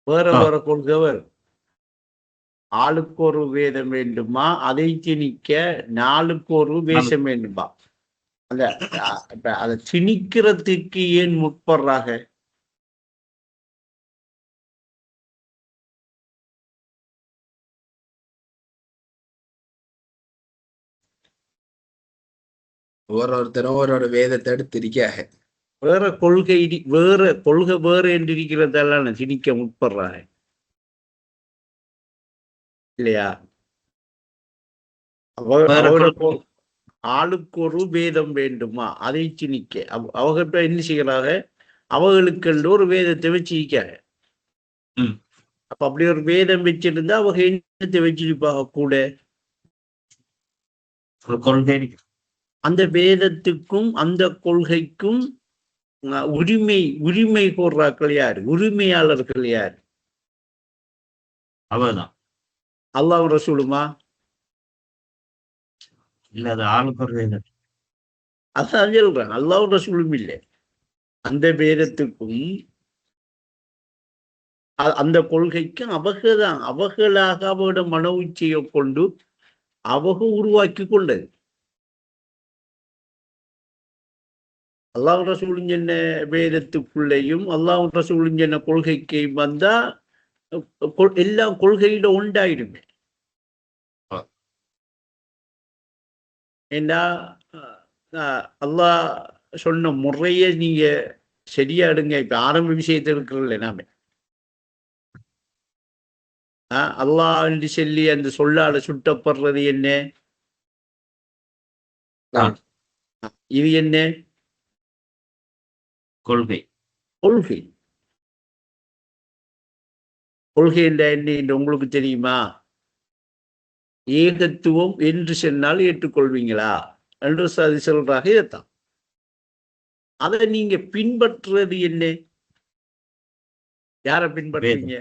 வேற வேற கொள்கை வரும். ஆளுக்கு ஒரு வேதம் வேண்டுமா, அதை திணிக்க நாளுக்கு ஒரு வேஷம் வேண்டுமா? அந்த அதை திணிக்கிறதுக்கு ஏன் முற்படுறாங்க? ஒருத்தரும் ஒரு வேதத்தை எடுத்திருக்காங்க. வேற கொள்கை வேற என்று இருக்கிறதெல்லாம் திணிக்க முற்படுறாங்க இல்லையா? ஆளுக்கு ஒரு வேதம் வேண்டுமா, அதை திணிக்க அவகிட்ட என்ன செய்யறாங்க? அவர்களுக்கு ஒரு வேதத்தை வச்சிருக்காங்க. அப்ப அப்படி ஒரு வேதம் வச்சிருந்தா அவங்க என்னத்தை வச்சிருப்பாங்க கூட? அந்த வேதத்துக்கும் அந்த கொள்கைக்கும் உரிமை கோர்றாக்கள் யாரு? உரிமையாளர்கள் யாரு? அவர்தான். அல்லாஹ் ரசூலுமா? இல்ல, அது ஆளுக்கு ஒரு வேதம். அதான் சொல்றேன், அல்லாஹ் ரசூலும் இல்லை. அந்த வேதத்துக்கும் அந்த கொள்கைக்கும் அவர்களாக அவரோட மன உச்சியை கொண்டு அவங்க உருவாக்கி கொண்டது. அல்லாஹ் ரசூலும் என்ன வேதத்துக்குள்ளேயும் அல்லாஹ் ரசூலும் என்ன கொள்கைக்கு வந்தா எல்லாம் கொள்கையில உண்டாயிடுமே. ஏன்னா அல்லாஹ் சொன்ன முறைய நீங்க சரியா எடுங்க. இப்ப ஆரம்ப விஷயத்தில் இருக்கிறல்ல, நாம அல்லாஹ் என்று சொல்லி அந்த சொல்லால சுட்டப்படுறது என்ன? இது என்ன? கொள்கை. கொள்கை. கொள்கை என்ற என்ன என்று உங்களுக்கு தெரியுமா? ஏகத்துவம் என்று சொன்னால் ஏற்றுக்கொள்வீங்களா என்று சொல்றாக. இதைத்தான் அதை நீங்க பின்பற்றுறது என்ன? யாரை பின்பற்றீங்க?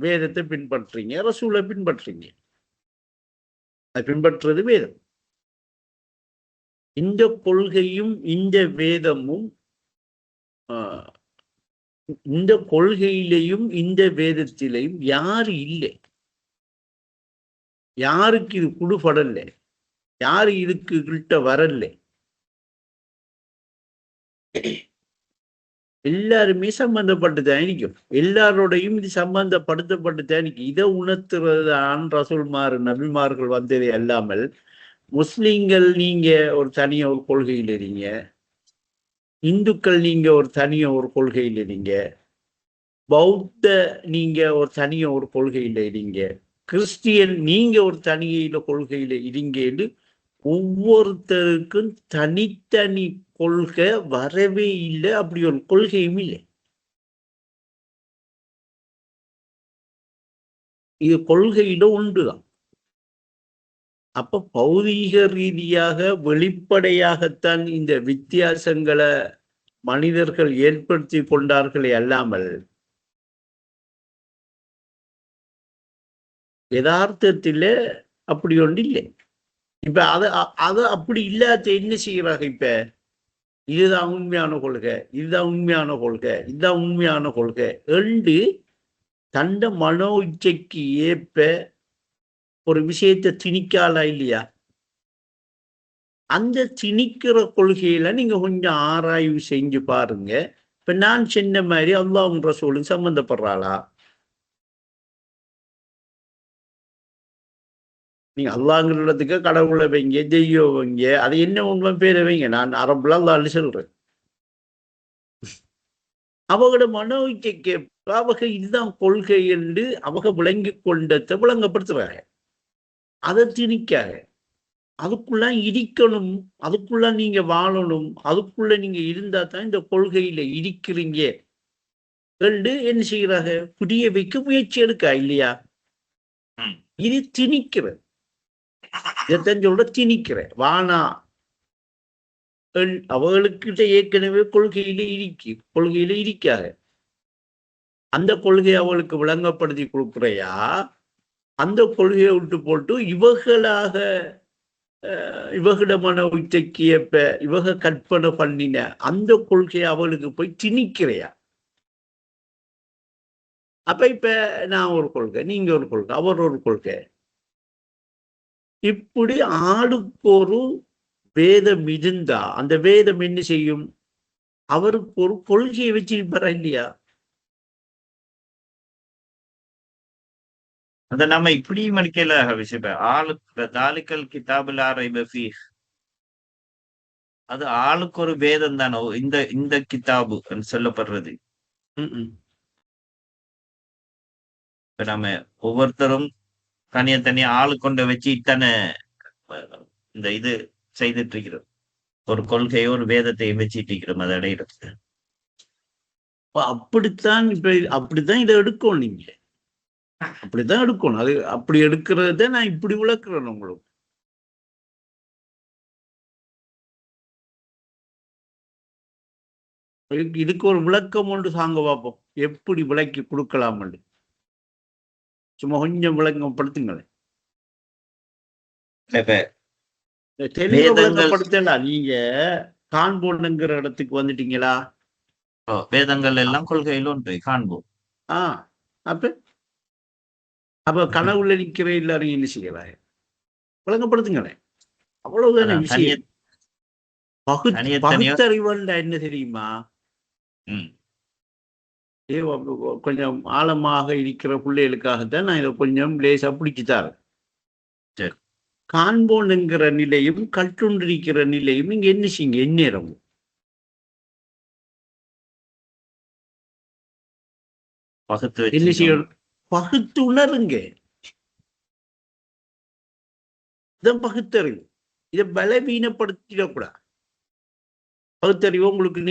வேதத்தை பின்பற்றீங்க, ரசூலை பின்பற்றீங்க. அதை பின்பற்றுறது வேதம். இந்த கொள்கையும் இந்த வேதமும் இந்த கொள்கையிலையும் இந்த வேதத்திலையும் யாரு இல்லை? யாருக்கு இது குடுபடல? யாரு இதுக்கு கிட்ட வரல? எல்லாருமே சம்பந்தப்பட்டுதான் இருக்கும். எல்லாரோடையும் இது சம்பந்தப்படுத்தப்பட்டுதான் இருக்கு. இதை உணர்த்துறதான் ரசூல்மார் நபிமார்கள் வந்தது அல்லாமல், முஸ்லிம்கள் நீங்க ஒரு தனிய ஒரு கொள்கையில் இருங்க, இந்துக்கள் நீங்க ஒரு தனிய ஒரு கொள்கையில் இருங்க, பௌத்த நீங்க ஒரு தனிய ஒரு கொள்கையில இருங்க, கிறிஸ்டியன் நீங்க ஒரு தனியில கொள்கையில இருங்கன்னு ஒவ்வொருத்தருக்கும் தனித்தனி கொள்கை வரவே இல்லை. அப்படி ஒரு கொள்கையும் இல்லை. இது கொள்கையில உண்டுதான். அப்ப பௌதீக ரீதியாக வெளிப்படையாகத்தான் இந்த வித்தியாசங்களை மனிதர்கள் ஏற்படுத்தி கொண்டார்களே அல்லாமல் யதார்த்தத்தில அப்படி ஒன்று இல்லை. இப்ப அது அப்படி இல்லாத என்ன செய்யறாங்க? இப்ப இதுதான் உண்மையான கொள்கை, இதுதான் உண்மையான கொள்கை, இதுதான் உண்மையான கொள்கை என்று தண்ட மனோ இச்சைக்கு ஏற்ப ஒரு விஷயத்தை திணிக்காலா இல்லையா? அந்த திணிக்கிற கொள்கையில நீங்க கொஞ்சம் ஆராய்வு செஞ்சு பாருங்க. இப்ப நான் சொன்ன மாதிரி அல்லாஹ் ரசூலும் சம்பந்தப்படுறாளா? நீங்க அல்லாஹ்ங்கிறதுக்கு கடவுளை வைங்க, தெய்வம் வைங்க, அது என்ன உண்மை பேரை வைங்க. நான் அரபுல அல்லாஹ்னு சொல்றேன். அவங்களோட மனோ இச்சைக்கு அவங்க இதுதான் கொள்கை என்று அவங்க விளங்கி கொண்டதை விளங்கப்படுத்துறாங்க. அதை திணிக்காக அதுக்குள்ள இருக்கணும், அதுக்குள்ள நீங்க வாழணும், அதுக்குள்ள நீங்க இருந்தா தான் இந்த கொள்கையில இருக்கிறீங்க என்று என்ன செய்யறாங்க? புரிய வைக்க முயற்சி எடுக்கா இல்லையா? இது திணிக்கிற, இதைத்தான் சொல்ற திணிக்கிற. வானா அவர்களுக்கிட்ட ஏற்கனவே கொள்கையில இருக்காக. அந்த கொள்கையை அவளுக்கு விளங்கப்படுத்தி கொடுக்குறையா? அந்த கொள்கையை விட்டு போட்டு இவகிட மன உச்சைக்கு ஏற்ப இவக கற்பனை பண்ணின அந்த கொள்கையை அவளுக்கு போய் திணிக்கிறையா? அப்ப இப்ப நான் ஒரு கொள்கை, நீங்க ஒரு கொள்கை, அவர் ஒரு கொள்கை. இப்படி ஆளுக்கு ஒரு வேதம் இருந்தா அந்த வேதம் என்ன செய்யும்? அவருக்கு ஒரு கொள்கையை வச்சிருப்பாரா இல்லையா? அத நம்ம இப்படியும் மடிக்கல விஷயம். தாலிக்கல் கிதாபுல் ரைப ஃபீஹ். அது ஆளுக்கு ஒரு வேதம் தானே இந்த இந்த கிதாபு சொல்லப்படுறது. இப்ப நம்ம ஒவ்வொருத்தரும் தனியா ஆளு கொண்ட வச்சு இத்தனை இந்த இது செய்துட்டு இருக்கிறோம். ஒரு கொள்கையோ ஒரு வேதத்தையும் வச்சுட்டு இருக்கிறோம் அதை அடையிறதுக்கு. அப்படித்தான் அப்படித்தான் இதை எடுக்கணும். நீங்க அப்படித்தான் எடுக்கணும். அது அப்படி எடுக்கிறத நான் இப்படி விளக்குறேன் உங்களுக்கு. இதுக்கு ஒரு விளக்கம் ஒன்று சாங்க பார்ப்போம், எப்படி விளக்கி கொடுக்கலாம். சும்மா கொஞ்சம் விளங்கப்படுத்துங்களேன். தெளிவா விளங்கப்படுத்தலாம். நீங்க காண்போன்னுங்கிற இடத்துக்கு வந்துட்டீங்களா? வேதங்கள் எல்லாம் கொள்கையில ஒன்று காண்போம். அப்ப கனவுல நிக்கிற எல்லாரும் என்ன செய்யலாம்? விளங்கப்படுத்துங்களேன். அவ்வளவுதானே விஷயம். பகுத்தறிவல்ல என்ன தெரியுமா? கொஞ்சம் ஆழமாக இருக்கிற பிள்ளைகளுக்காகத்தான் நான் இதை கொஞ்சம் லேசா பிடிச்சுத்தாரேன். காண்போன் என்கிற நிலையும் கட்டுண்டிருக்கிற நிலையும் நீங்க என்ன செய்யுங்க, எந்நேரம் என்ன செய்யணும்? பகுத்து உணருங்க. இதான் பகுத்தறிவு. இதை பலவீனப்படுத்திடக்கூடாது. பகுத்தறிவு உங்களுக்கு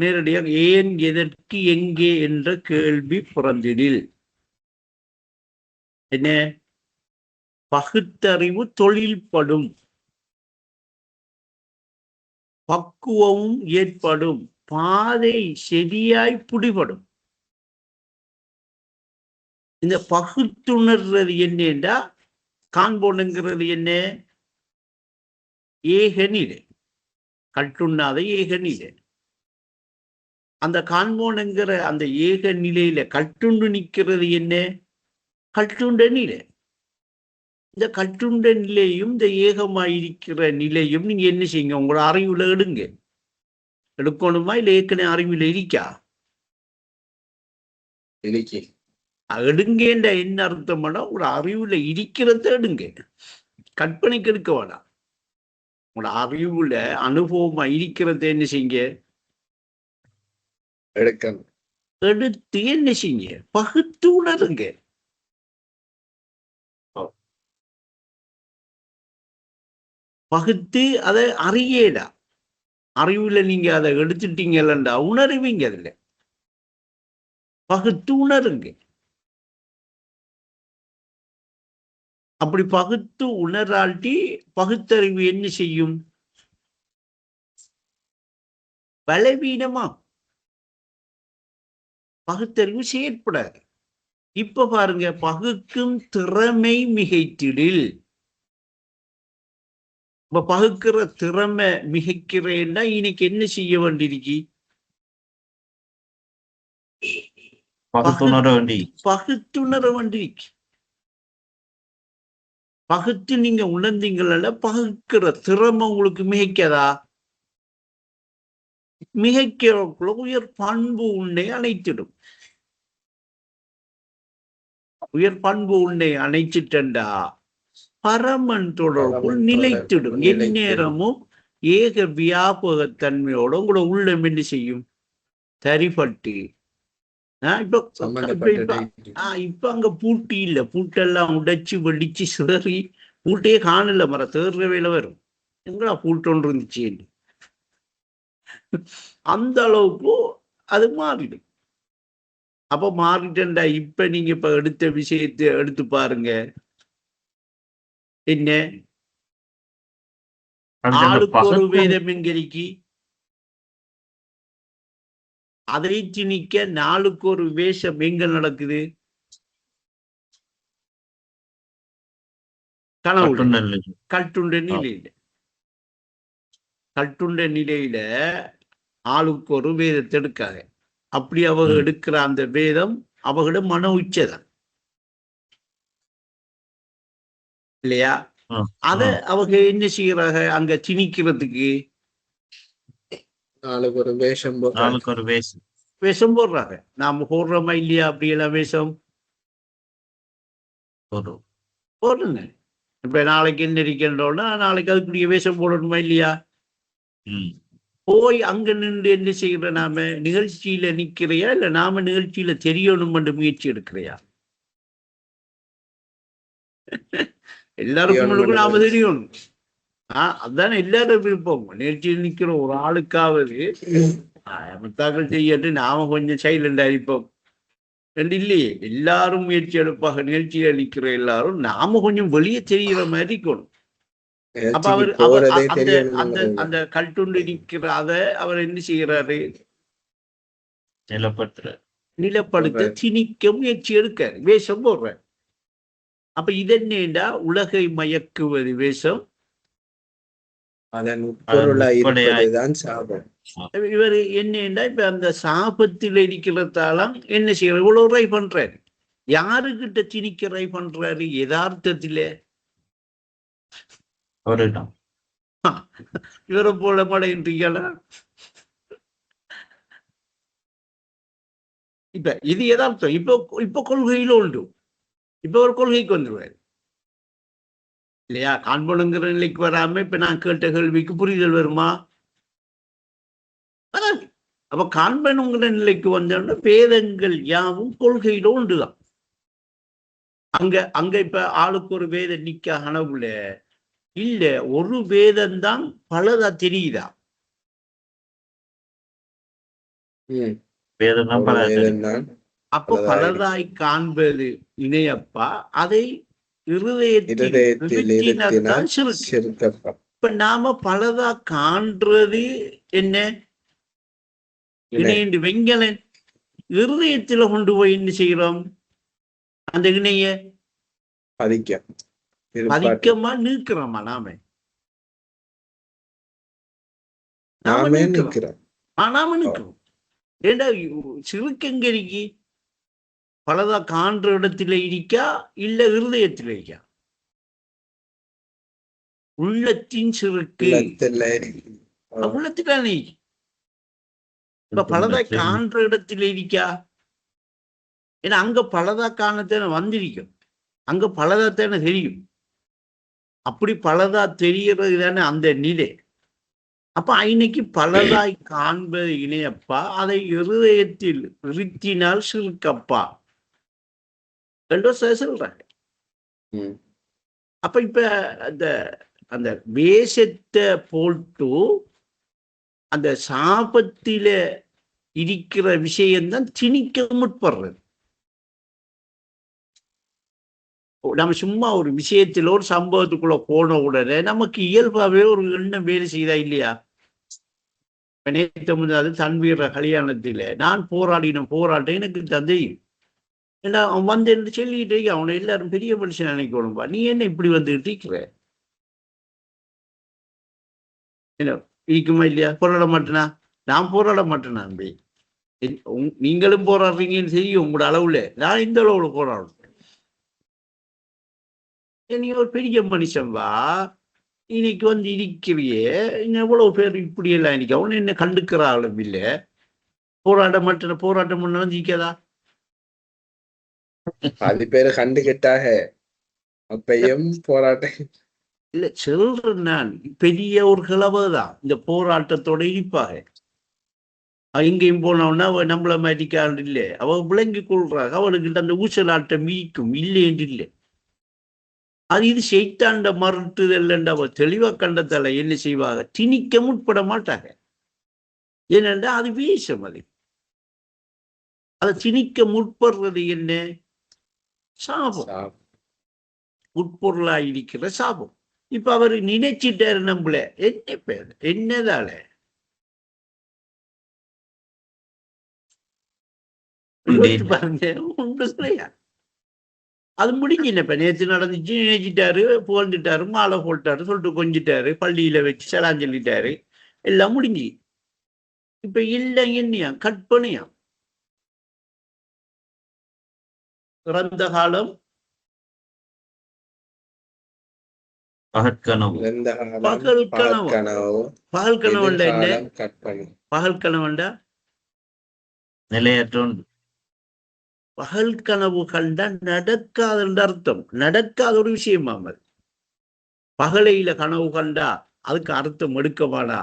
நேரடியாக ஏன், எதற்கு, எங்கே என்ற கேள்வி பிறந்திடில் என்ன? பகுத்தறிவு தொழில்படும், பக்குவமும் ஏற்படும், பாதை செடியாய் பிடிபடும். இந்த பகுத்துணர்றது என்னன்னா, காண்போனுங்கிறது என்ன? ஏகநிலை, கட்டுண்ணாத ஏகநிலை. அந்த காண்போனுங்கிற அந்த ஏக நிலையில கட்டுண்டு நிற்கிறது என்ன? கட்டுண்ட நிலை. இந்த கட்டுண்ட நிலையும் இந்த ஏகமாயிருக்கிற நிலையும் நீங்க என்ன செய்யுங்க, உங்களோட அறிவுல எடுங்க. எடுக்கணுமா இல்ல ஏற்கனவே அறிவுல இருக்கா? எடுங்கன்ற என்ன அர்த்தம்? உங்களோட அறிவுல இருக்கிறத எடுங்க, கற்பனைக்கு எடுக்க வேணாம். உங்களோட அறிவுல அனுபவமா இருக்கிறத என்ன செய்யுங்க, எடுத்து என்ன செய்யுங்க, பகுத்து உணருங்க. பகுத்து அதை அறியடா. அறிவுல நீங்க அதை எடுத்துட்டீங்கல்லண்டா உணருவீங்க. அதுல பகுத்து உணருங்க. அப்படி பகுத்து உணராட்டி பகுத்தறிவு என்ன செய்யும்? பலவீனமா. பகுத்தறிவு செயற்படாது. இப்ப பாருங்க, பகுக்கும் திறமை மிகைத்திடில். இப்ப பகுக்கிற திறமை மிகைக்கிறேன்னா இன்னைக்கு என்ன செய்ய வேண்டியிருக்கு? பகுத்துணர வேண்டியிருக்கு. பகுத்து நீங்க உணர்ந்தீங்கல்ல, பகுக்கிற திறமை உங்களுக்கு மிகைக்கதா? மிகைக்கிறக்குள்ள உயர் பண்பு உன்னை அணைத்திடும். உயர் பண்பு உன்னை அணைச்சிட்டா பரமன் தொடர்புள் நிலைத்திடும். எந்நேரமும் ஏக வியாபகத்தன்மையோட உங்களோட உள்ளம் என்ன செய்யும்? தரிப்பட்டு. இப்ப அங்க பூட்டி இல்ல, பூட்டெல்லாம் உடைச்சு வெடிச்சு சிதறி பூட்டையே காணல. மர தேர்ற வேலை வரும். எங்களா பூட்டொன்று இருந்துச்சு. அந்த அளவுக்கு அது மாறிடும். அப்ப மாறிட்டா இப்ப நீங்க இப்ப எடுத்த விஷயத்தை எடுத்து பாருங்க. என்ன ஆளுக்கு ஒரு வேதம் என்கிறீக்கு, அதை திணிக்க நாளுக்கு ஒரு வேஷம் எங்க நடக்குது? கனவு. கட்டுண்ட நிலையில, கட்டுண்ட நிலையில ஆளுக்கு ஒரு வேதத்தை எடுக்காங்க. அப்படி அவங்க எடுக்கிற அந்த வேதம் அவங்களோட மன உச்சதான் இல்லையா? அத அவங்க என்ன செய்யறாங்க அங்க திணிக்கிறதுக்கு நாளுக்கு ஒரு வேஷம் விஷம் போடுறாங்க. நாம போடுறோமா இல்லையா? அப்படியெல்லாம் விஷம் போடுங்க. இப்ப நாளைக்கு என்ன இருக்கின்றோம்னா நாளைக்கு அதுக்குரிய வேஷம் போடணுமா இல்லையா? போய் அங்க நின்று என்ன செய்யற? நாம நிகழ்ச்சியில நிக்கிறையா இல்ல நாம நிகழ்ச்சியில தெரியணும் என்று முயற்சி எடுக்கிறையா? எல்லாருக்கும் நாம தெரியணும். அதுதானே எல்லாரும் விருப்பம். நிகழ்ச்சியில் நிக்கிற ஒரு ஆளுக்காவது முத்தாக்கள் செய்யட்டு நாம கொஞ்சம் சைலண்ட் அடிப்போம் ரெண்டு இல்லையே. எல்லாரும் முயற்சி எடுப்பாக. நிகழ்ச்சியில் நிக்கிற எல்லாரும் நாம கொஞ்சம் வெளியே தெரிகிற மாதிரி இருக்கணும். அப்ப அவர் அந்த கல்ட்டுண்டு நிக்கிற அத அவர் என்ன செய்யறாரு? நிலப்படுத்த திணிக்க முயற்சி எடுக்க வேஷம் போடுற. அப்ப இது என்னடா உலகை மயக்குவது வேஷம். அதன் பொருளாய் இருப்பதுதான் சாபம். இவர் என்னண்டா இப்ப அந்த சாபத்தில் இருக்கிறதாலாம் என்ன செய்யற? இவ்வளவு ரை பண்றாரு. யாருகிட்ட திணிக்க ரை பண்றாரு? யதார்த்தத்திலே இவரை போல மடைன்றீங்களா? இப்ப இது யதார்த்தம். இப்ப கொள்கையில உண்டு. இப்ப ஒரு கொள்கைக்கு வந்துருவாரு இல்லையா? காண்பனுங்கிற நிலைக்கு வராம இப்ப நான் கேட்ட கேள்விக்கு புரிதல் வருமா? வராது. அப்ப காண்பனுங்கிற நிலைக்கு வந்தோம்னா வேதங்கள் யாவும் கொள்கையில உண்டுதான். அங்க இப்ப ஆளுக்கு ஒரு வேதம் நிக்க கனவுல இல்ல, ஒரு வேதம்தான் பலதா தெரியுதா? அப்ப பலதாய் காண்பது இணையப்பா. அதை இருதயத்தில் இப்ப நாம பலதா காண்றது என்ன? இணையண்டு வெங்கலன் இருதயத்துல கொண்டு போய் என்ன செய்யறோம்? அந்த இணைய பதிக்கமா நீக்கிறோமா? நாம நிற்கிறோம். ஏண்டா சிறுக்கெங்கரிக்கு பலதா காண்ற இடத்துல இருக்கா இல்ல இருதயத்துல இருக்கா? உள்ளத்தின் சிறுக்கு உள்ளத்துக்கான இப்ப பலதா காண்ற இடத்துல இருக்கா? ஏன்னா அங்க பலதா காணத்தானே வந்திருக்கும். அங்க பலதாத்தானே தெரியும். அப்படி பலதா தெரியறது தானே அந்த நிலை. அப்ப இன்னைக்கு பலதாய் காண்பது இணையப்பா. அதை இருதயத்தில் இருத்தினால் சிறுக்கப்பா என்று சொல்றாங்க. அப்ப இப்ப அந்த வேஷத்தை போட்டு அந்த சாபத்தில இருக்கிற விஷயம்தான் திணிக்க முற்படுறது. நம்ம சும்மா ஒரு விஷயத்துல ஒரு சம்பவத்துக்குள்ள போன உடனே நமக்கு இயல்பாவே ஒரு எண்ணம் வேலை செய்தா இல்லையா? நேற்று முன்னாடி தன்வீர கல்யாணத்தில நான் போராட்டம் எனக்கு தந்தையும் ஏன்னா அவன் வந்து என்று சொல்லிட்டு அவனை எல்லாரும் பெரிய மனுஷன் நினைக்கணும்பா. நீ என்ன இப்படி வந்து இருக்கிற? என்ன இருக்குமா இல்லையா? போராட மாட்டேனா? நான் போராட மாட்டேனா? நீங்களும் போராடுறீங்கன்னு தெரியும் உங்களோட அளவுல. நான் இந்த அளவுல போராடுறேன். நீ ஒரு பெரிய மனுஷன் வா, இன்னைக்கு வந்து இருக்கிறியே. எவ்வளவு பேர் இப்படி எல்லாம் இன்னைக்கு அவனு என்ன கண்டுக்கிற ஆளும் இல்லை. போராட்டம் நடந்திருக்கதா? அது பேரு கண்டுகிட்டாக அப்பையும் போராட்டம் இல்ல சொல்றேன். நான் பெரிய ஒரு கிளவுதான் இந்த போராட்டத்தோட இருப்பாக. எங்கேயும் போனோம்னா நம்மள மாதிரிக்காண்டு இல்லை. அவ விளங்கி கொள்றாங்க. அவளுக்கு அந்த ஊசலாட்டம் மீக்கும் இல்லை என்று இல்லை. அது இது செய்தாண்ட மறுட்டுதல் என்று அவ தெளிவா கண்டதால என்ன செய்வாங்க? திணிக்க முற்பட மாட்டாங்க. ஏனென்றா அது வேஷம். அதை திணிக்க முற்படுறது என்ன? சாபம். உட்பொருளாய் இருக்கிற சாபம். இப்ப அவரு நினைச்சிட்டாரு நம்மள. என்ன பேர் என்னதால பாருங்க. உண்டு இல்லையா? அது முடிஞ்சில்ல. இப்ப நேற்று நடந்துச்சு. நினைச்சிட்டாரு, புகழ்ந்துட்டாரு, மாலை போட்டாரு, சொல்லிட்டு கொஞ்சிட்டாரு, பள்ளியில வச்சு செலான் சொல்லிட்டாரு, எல்லாம் முடிஞ்சு. இப்ப இல்லை என்னையா? கற்பனையா? இறந்த காலம் பகற்கனவு. இறந்த காலம் பகல் கனவு. பகற்கனவு, பகல் கனவுண்டா என்ன? எதிர்காலம் கற்பனை. பகல் கனவுண்டா நிலையற்றோன். பகல் கனவு கண்டா நடக்காதுன்ற அர்த்தம். நடக்காத ஒரு விஷயமாம் அது. பகலையில கனவு கண்டா அதுக்கு அர்த்தம் எடுக்கவானா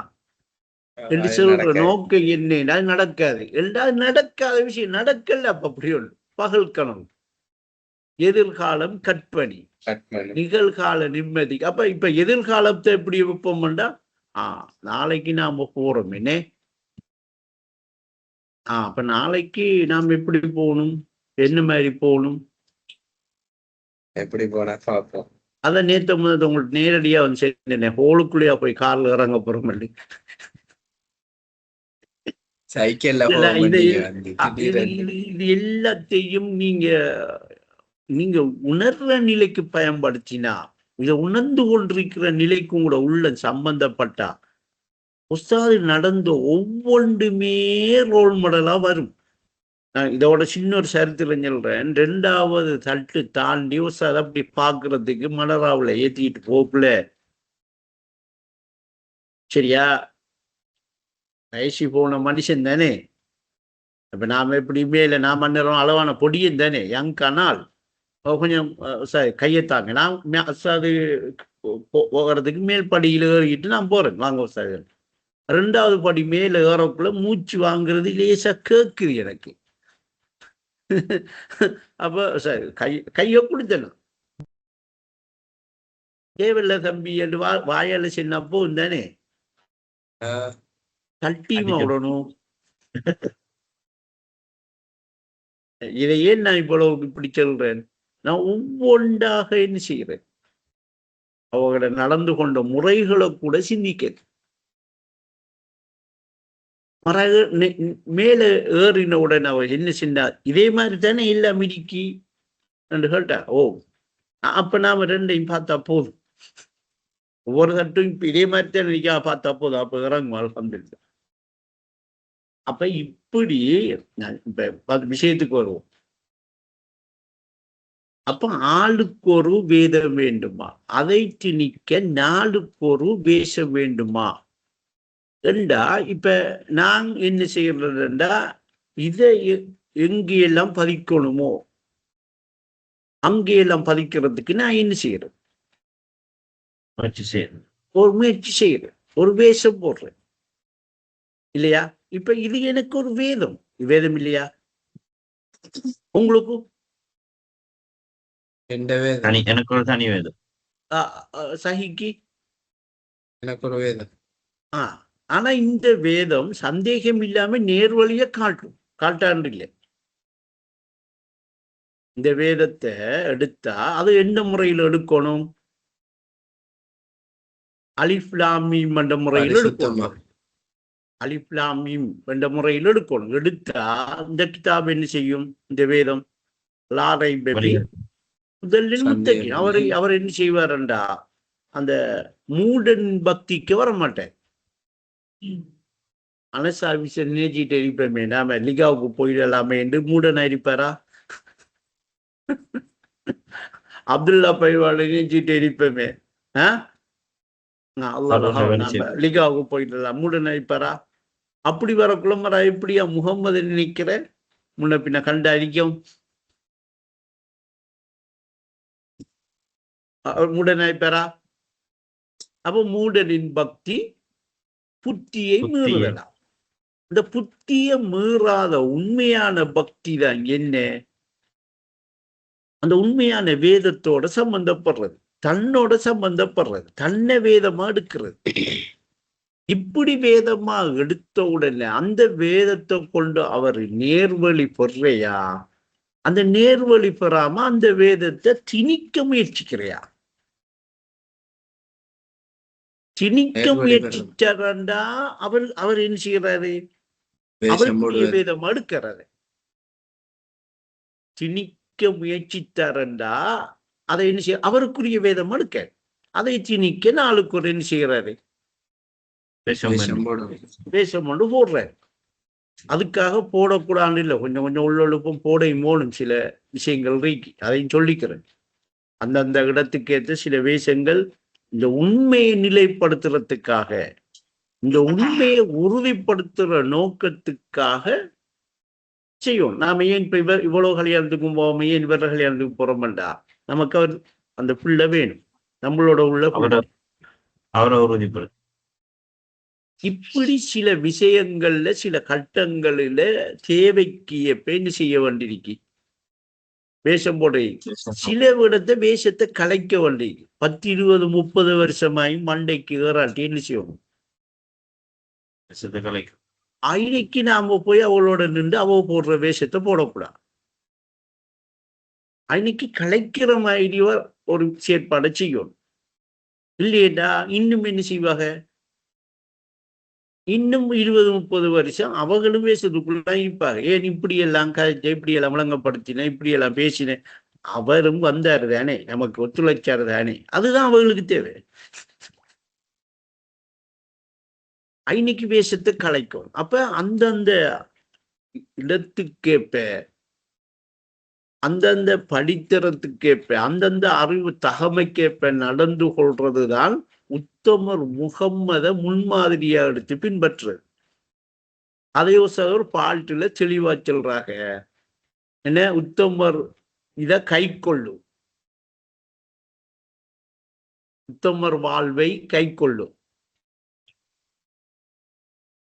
என்று சொல்ற நடக்க- நோக்கம் என்ன? அது நடக்காது. எல்லாரும் நடக்காத விஷயம் நடக்கல. அப்ப அப்படி ஒன்று பகல் கனவு. எதிர்காலம் கற்பனை, கற்பனை. நிகழ்கால நிம்மதி. அப்ப இப்ப எதிர்காலத்தை எப்படி வைப்போம்டா, நாளைக்கு நாம போறோம் என்ன, அப்ப நாளைக்கு நாம் எப்படி போகணும், என்ன மாதிரி போகணும், எப்படி போனா பார்ப்போம். அதான் நேற்று முதல் உங்களுக்கு நேரடியா வந்து சரி ஹோலுக்குள்ளேயா போய் கார்ல இறங்க போறோம். சைக்கிள்ல இது எல்லாத்தையும் நீங்க உணர்ற நிலைக்கு பயன்படுத்தினா, இதை உணர்ந்து கொண்டிருக்கிற நிலைக்கும் கூட உள்ள சம்பந்தப்பட்டா உஸ்தாது நடந்த ஒவ்வொன்றுமே ரோல் மாடலா வரும். நான் இதோட சின்ன ஒரு சரித்திரம் சொல்றேன். 2வது தட்டு தாண்டி உஸ்தாது அப்படி பாக்குறதுக்கு மலராவுல ஏத்திட்டு போக்குல, சரியா, வயசு போன மனுஷன் தானே. இப்ப நாம எப்படி மேல நாம அந்நேரம் அளவான பொடியும் தானே, யங் கனால் கொஞ்சம் கையத்தாங்க. நான் அது போகிறதுக்கு மேல் படியில் ஏறிக்கிட்டு நான் போறேன், வாங்க சார். 2வது படி மேல ஏறக்குள்ள மூச்சு வாங்குறது லேசா கேக்குது எனக்கு. அப்ப சார் கைய குடித்தணும் தேவையில்ல தம்பி என்று வாயால சின்னப்போ தானே தட்டியுமா விடணும். இதை ஏன் நான் இவ்வளவு இப்படி சொல்றேன், நான் ஒவ்வொன்றாக என்ன செய்யறேன், அவங்கள நடந்து கொண்ட முறைகளை கூட சிந்திக்கிறேன். மேல ஏறின உடனே அவ என்ன செஞ்சா, இதே மாதிரி தானே இல்ல மிடிக்கி என்று கேட்டா, அப்ப நாம 2ஐயும் பார்த்தா போதும். ஒவ்வொரு தட்டும் இப்ப இதே மாதிரி தான் நினைக்கா பார்த்தா போதும். அப்ப இறங்கும் அல்ஹம்துலில்லாஹ். அப்ப இப்படி இப்ப விஷயத்துக்கு வருவோம். அப்ப ஆளுக்கு ஒரு வேதம் வேண்டுமா, அதை திணிக்க நாளுக்கு ஒரு வேஷம் வேண்டுமா என்றா, இப்ப நான் என்ன செய்யறதுண்டா, இதை எங்கெல்லாம் பதிக்கணுமோ அங்கெல்லாம் பதிக்கிறதுக்கு நான் என்ன செய்யறேன், ஒரு முயற்சி செய்யறேன், ஒரு வேஷம் போடுறேன் இல்லையா. இப்ப இது எனக்கு ஒரு வேதம், வேதம் இல்லையா உங்களுக்கு? எனக்கு ஒரு தனி வேதம். சஹிக்கு எனக்கு ஒரு வேதம். ஆனா இந்த வேதம் சந்தேகம் இல்லாம நேர்வழிய காட்டாண்டு இல்லை. இந்த வேதத்தை எடுத்தா அது எந்த முறையில் எடுக்கணும், அலிஃப் லாம் மீம் என்ற முறையில் எடுக்கணும். அலிஃப் லாம் மீம் என்ற முறையில் எடுக்கணும். எடுத்தா இந்த கிதாப் என்ன செய்யும், இந்த வேதம் லாரை பெபி முதலில் முத்தகி அவர் என்ன செய்வார்டா, அந்த மூடன் பக்திக்கு வர மாட்டேன். அனசாபிச நினைச்சிட்டு இருப்பேமே, நாம லிகாவுக்கு போயிடலாமே என்று மூடன் இருப்பாரா? அப்துல்லா பைவாளை நினைச்சிட்டு இருப்பேமே, லிகாவுக்கு போயிடலாம் மூடன் இருப்பாரா? அப்படி வர குளமரா எப்படியா முகம்மது நினைக்கிற முன்ன பின்ன கண்டு அடிக்கும் மூடனாய்ப்பாரா? அப்ப மூடனின் பக்தி புத்தியை மீறுதலாம். இந்த புத்திய மீறாத உண்மையான பக்தி தான் என்ன, அந்த உண்மையான வேதத்தோட சம்பந்தப்படுறது, தன்னோட சம்பந்தப்படுறது, தன்னை வேதமா எடுக்கிறது. இப்படி வேதமா எடுத்த உடனே அந்த வேதத்தை கொண்டு அவர் நேர்வழி பெறையா, அந்த நேர்வழி பெறாம அந்த வேதத்தை திணிக்க முயற்சிக்கிறையா? திணிக்க முயற்சிச்சாரண்டா அவர் என்ன செய்யறாரு, அவருடைய வேதம் எடுக்கிறாரு. திணிக்க முயற்சித்தாரண்டா அதை என்ன செய்ய, அவருக்குரிய வேதம் எடுக்க, அதை திணிக்க நாளுக்கு ஒரு என்ன செய்யறாரு, வேஷம் கொண்டு போடுறாரு. அதுக்காக போடக்கூடாது இல்லை, கொஞ்சம் கொஞ்சம் உள்ளொழுப்பும் போடையும் போடும் சில விஷயங்கள் இருக்கு, அதையும் சொல்லிக்கிறேன். அந்தந்த இடத்துக்கு ஏற்ற சில வேஷங்கள் இந்த உண்மையை நிலைப்படுத்துறதுக்காக, இந்த உண்மையை உறுதிப்படுத்துற நோக்கத்துக்காக செய்யும். நாம ஏன் இப்ப இவ்வளவு கல்யாணத்துக்கும் போவோம், ஏன் இவர கல்யாணத்துக்கு போறோம்டா, நமக்கு அவர் அந்த பிள்ளை வேணும், நம்மளோட உள்ள அவரை உறுதிப்படு. இப்படி சில விஷயங்கள்ல சில கட்டங்களில தேவைக்கு எப்ப என்ன செய்ய வேண்டியிருக்கு, வேஷம் போட சில விடத்தை வேஷத்தை கலைக்க வேண்டி 10 20 30 வருஷமாயும் மண்டைக்கு ஏறாட்டி என்ன செய்யணும், கலைக்கும். அன்னைக்கு நாம போய் அவளோட நின்று அவ போடுற வேஷத்தை போடக்கூடாது. அன்னைக்கு கலைக்கிற மாதிரி ஒரு செயற்பாடை செய்யணும். இல்லையேடா இன்னும் என்ன செய்வாங்க, இன்னும் 20 30 வருஷம் அவங்களும் வேஷத்துக்குள்ளதான் இருப்பாங்க. ஏன் இப்படி எல்லாம் கதைச்ச, இப்படி எல்லாம் விளங்கப்படுத்தின, இப்படி எல்லாம் பேசினேன், அவரும் வந்தாரு தானே, நமக்கு ஒத்துழைச்சாரு தானே, அதுதான் அவங்களுக்கு தேவை. ஐநைக்கு வேஷத்தை கலைக்கும். அப்ப அந்தந்த இடத்துக்கேற்ப, அந்தந்த படித்தரத்துக்கேற்ப, அந்தந்த அறிவு தகமைக்கேற்ப நடந்து கொள்றதுதான் உத்தமர் முகம்மத முன்மாதிரியா எடுத்து பின்பற்றுறது. அதையோ சார் பால்ட்டுல தெளிவா சொல்றாங்க, என்ன உத்தமர் இத கை கொள்ளும், உத்தமர் வாழ்வை கை கொள்ளும்,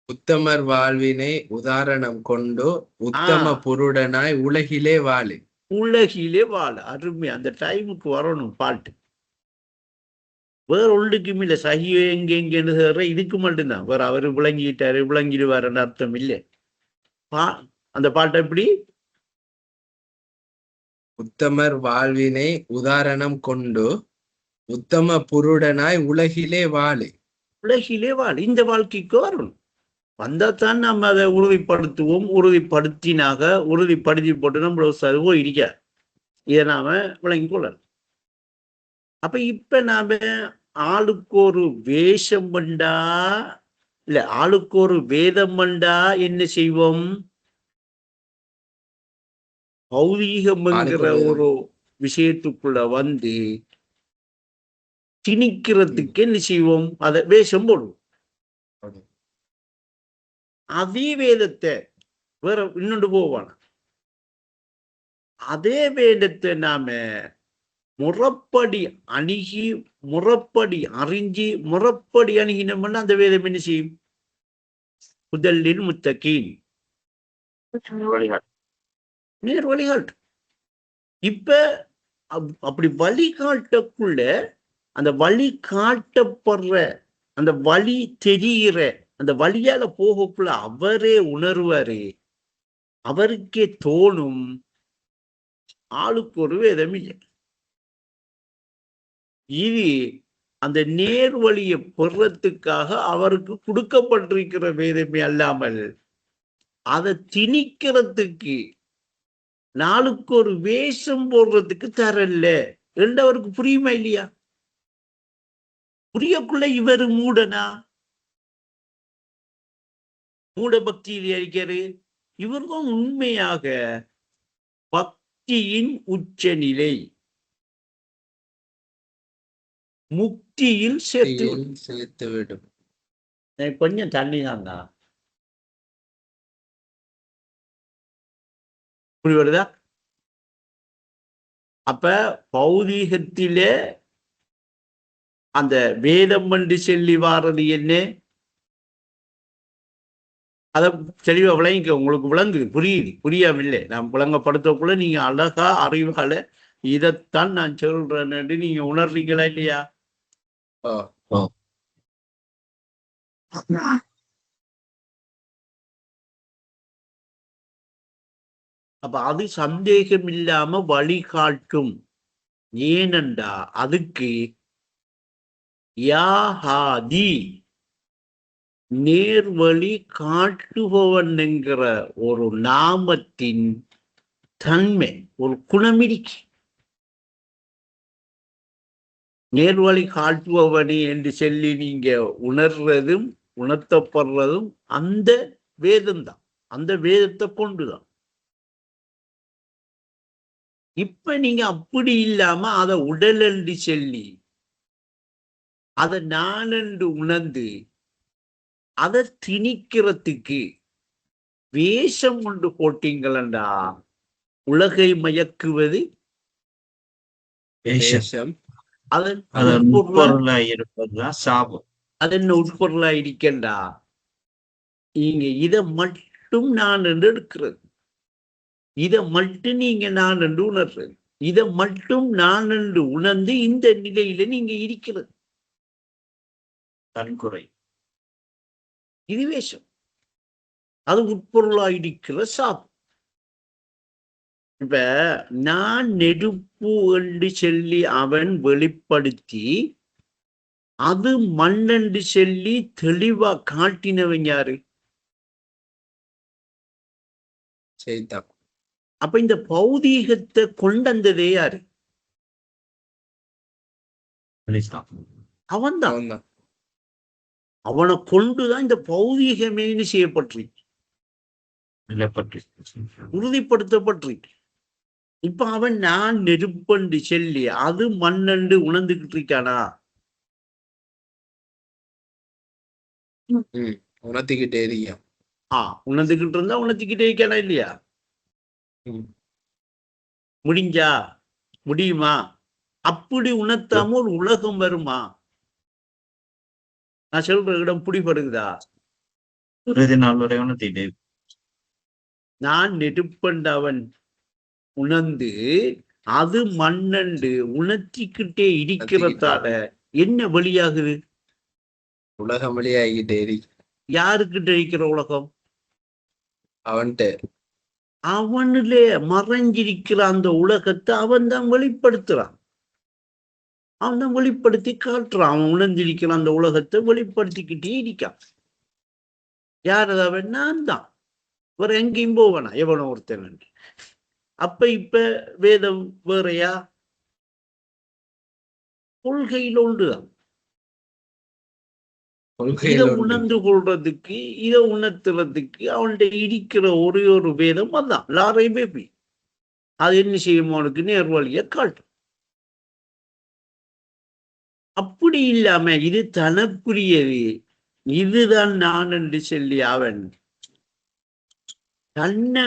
உத்தமர் வாழ்வினை உதாரணம் கொண்டு உத்தம புருடனாய் உலகிலே வாழு. உலகிலே வாழ. அருமை, அந்த டைமுக்கு வரணும் பாட்டு. வேற ஒன்றுக்கும் இல்லை, சகியோ எங்கெங்கன்னு சொல்ற இதுக்கு மட்டும்தான். வேற அவரு விளங்கிட்டாரு விளங்கிடுவாருன்னு அர்த்தம் இல்லை. அந்த பாட்டை எப்படி, உத்தமர் வாழ்வினை உதாரணம் கொண்டு உத்தம புருடனாய் உலகிலே வாழு. உலகிலே வாழ. இந்த வாழ்க்கைக்கு வரணும், வந்தாத்தான் நம்ம அதை உறுதிப்படுத்துவோம். உறுதிப்படுத்தினாக உறுதிப்படுத்தி போட்டு நம்மளோட சருவோ இருக்க, இதை நாம விளங்கி கொள்ளலாம். அப்ப இப்ப நாம ஆளுக்கு ஒரு வேஷம் பண்ணா இல்ல, ஆளுக்கு ஒரு வேதம் பண்ணா என்ன செய்வோம், பௌதீகம் என்கிற ஒரு விஷயத்துக்குள்ள வந்து திணிக்கிறதுக்கு என்ன செய்வோம், அதை வேஷம் போடுவோம். அதே வேதத்தை வேற இன்னொன்று போவான, அதே வேதத்தை நாம முறப்படி அணுகி முறப்படி அறிஞ்சி முறப்படி அணுகினோம்னா அந்த வேதம் என்ன செய்யும், முதலில் முத்தகீன் நேர் வழிகாட்டு. இப்ப அப்படி வழிகாட்டக்குள்ள அந்த வழி காட்டப்படுற அந்த வழி தெரிகிற அந்த வழியால போகக்குள்ள அவரே உணர்வாரு, அவருக்கே தோணும் ஆளுக்கு ஒரு வேதம் இல்லை. இது அந்த நேர் வழியை பெறத்துக்காக அவருக்கு கொடுக்கப்பட்டிருக்கிற வேதமே அல்லாமல் அதை திணிக்கிறதுக்கு நாளுக்கு ஒரு வேஷம் போடுறதுக்கு தரல என்று அவருக்கு புரியுமா இல்லையா? புரியக்குள்ள இவர் மூடனா, மூட பக்தியில் இருக்கிறது. இவருக்கும் உண்மையாக பக்தியின் உச்சநிலை முக்தியில் சேர்த்து விடும். கொஞ்சம் தண்ணி தாங்க புரி வருதா? அப்ப பௌதீகத்திலே அந்த வேதம் என்று சொல்லி வாரது என்ன, அதை தெளிவா விளங்கிக்க. உங்களுக்கு விளங்குது, புரியுது, புரியாமல்லை நாம் விளங்கப்படுத்தக்குள்ள நீங்க அழகா அறிவுகளை இதைத்தான் நான் சொல்றேன்னு நீங்க உணர்றீங்களா இல்லையா? அப்ப அது சந்தேகம் இல்லாம வழிகாட்டும். ஏனென்றா அதுக்கு யாஹாதி நேர்வழி காட்டுபவன் என்கிற ஒரு நாமத்தின் தன்மை, ஒரு குணமிடிக்கு. நேர்வழி காட்டுபவனே என்று சொல்லி நீங்க உணர்றதும் உணர்த்தப்படுறதும் அந்த வேதம்தான். அந்த வேதத்தை கொண்டுதான். இப்ப நீங்க அப்படி இல்லாம அதை உடல் என்று சொல்லி அதை நான் என்று உணர்ந்து அதை திணிக்கிறதுக்கு வேஷம் கொண்டு போட்டீங்களா உலகை மயக்குவது வேஷம் அதன் அதன் உட்பொருளா உட்பொருளாய் இருப்பதுதான் சாபம். அதன் உட்பொருளா இருக்கண்டா நீங்க இதை மட்டும் நான் என்று எடுக்கிறது, இதை மட்டும் நீங்க நான் என்று உணர்றது, இதை மட்டும் நான் என்று உணர்ந்து இந்த நிலையில நீங்க இருக்கிறது தன்குறை. இது வேஷம், அது உட்பொருளா இருக்கிற சாபம். இப்ப நான் நெருப்பு என்று சொல்லி அவன் வெளிப்படுத்தி அது மண்ணென்று சொல்லி தெளிவா காட்டினவன் யாரு? செய்தான். அப்ப இந்த பௌதீகத்தை கொண்டந்ததே யாரு? அவன்தான். அவன்தான். அவனை கொண்டுதான் இந்த பௌதீகமே செய்யப்பட்டிருக்கு, உறுதிப்படுத்தப்பட்டிருக்கு. இப்ப அவன் நான் நெருப்பண்டு சொல்லி அது மண்ணண்டு உணர்ந்துகிட்டு இருக்கானா? உணர்த்திக்கிட்டே இருக்கியா? உணர்ந்துகிட்டு இருந்தா உணர்த்திக்கிட்டே இருக்கானா இல்லையா? முடிஞ்சா முடியுமா? அப்படி உணர்த்தாம ஒரு உலகம் வருமா? நான் சொல்ற இடம் பிடிபடுகுதா? நான் நெருப்பண்டவன் உணர்ந்து அது மண்ணண்டு உணர்த்திக்கிட்டே இருக்கிறதால என்ன வழியாகுது? உலகம் வழியாகிட்டே இருக்கு. யாருக்கிட்ட இருக்கிற உலகம்? அவன்கிட்ட. அவனிலே மறைஞ்சிருக்கிற அந்த உலகத்தை அவன் தான் வெளிப்படுத்துறான், அவன் தான் வெளிப்படுத்தி காட்டுறான். அவன் உணர்ந்திருக்கிற அந்த உலகத்தை வெளிப்படுத்திக்கிட்டே இருக்கான். யார் அவன்? நான் தான். வேற எங்கேயும் போவனா எவனோ ஒருத்தன். அப்ப இப்ப வேதம் வேறையா? கொள்கையில் ஒன்றுதான். இதை உணர்ந்து கொள்றதுக்கு, இதை உணர்த்துறதுக்கு அவன்கிட்ட இருக்கிற ஒரே ஒரு வேதம் அதான், லாரை பேபி. அது என்ன செய்யும்? அவனுக்கு நேர்வழிய காட்டும். அப்படி இல்லாம இது தனக்குரியது, இதுதான் நான் என்று சொல்லி அவன் தன்னை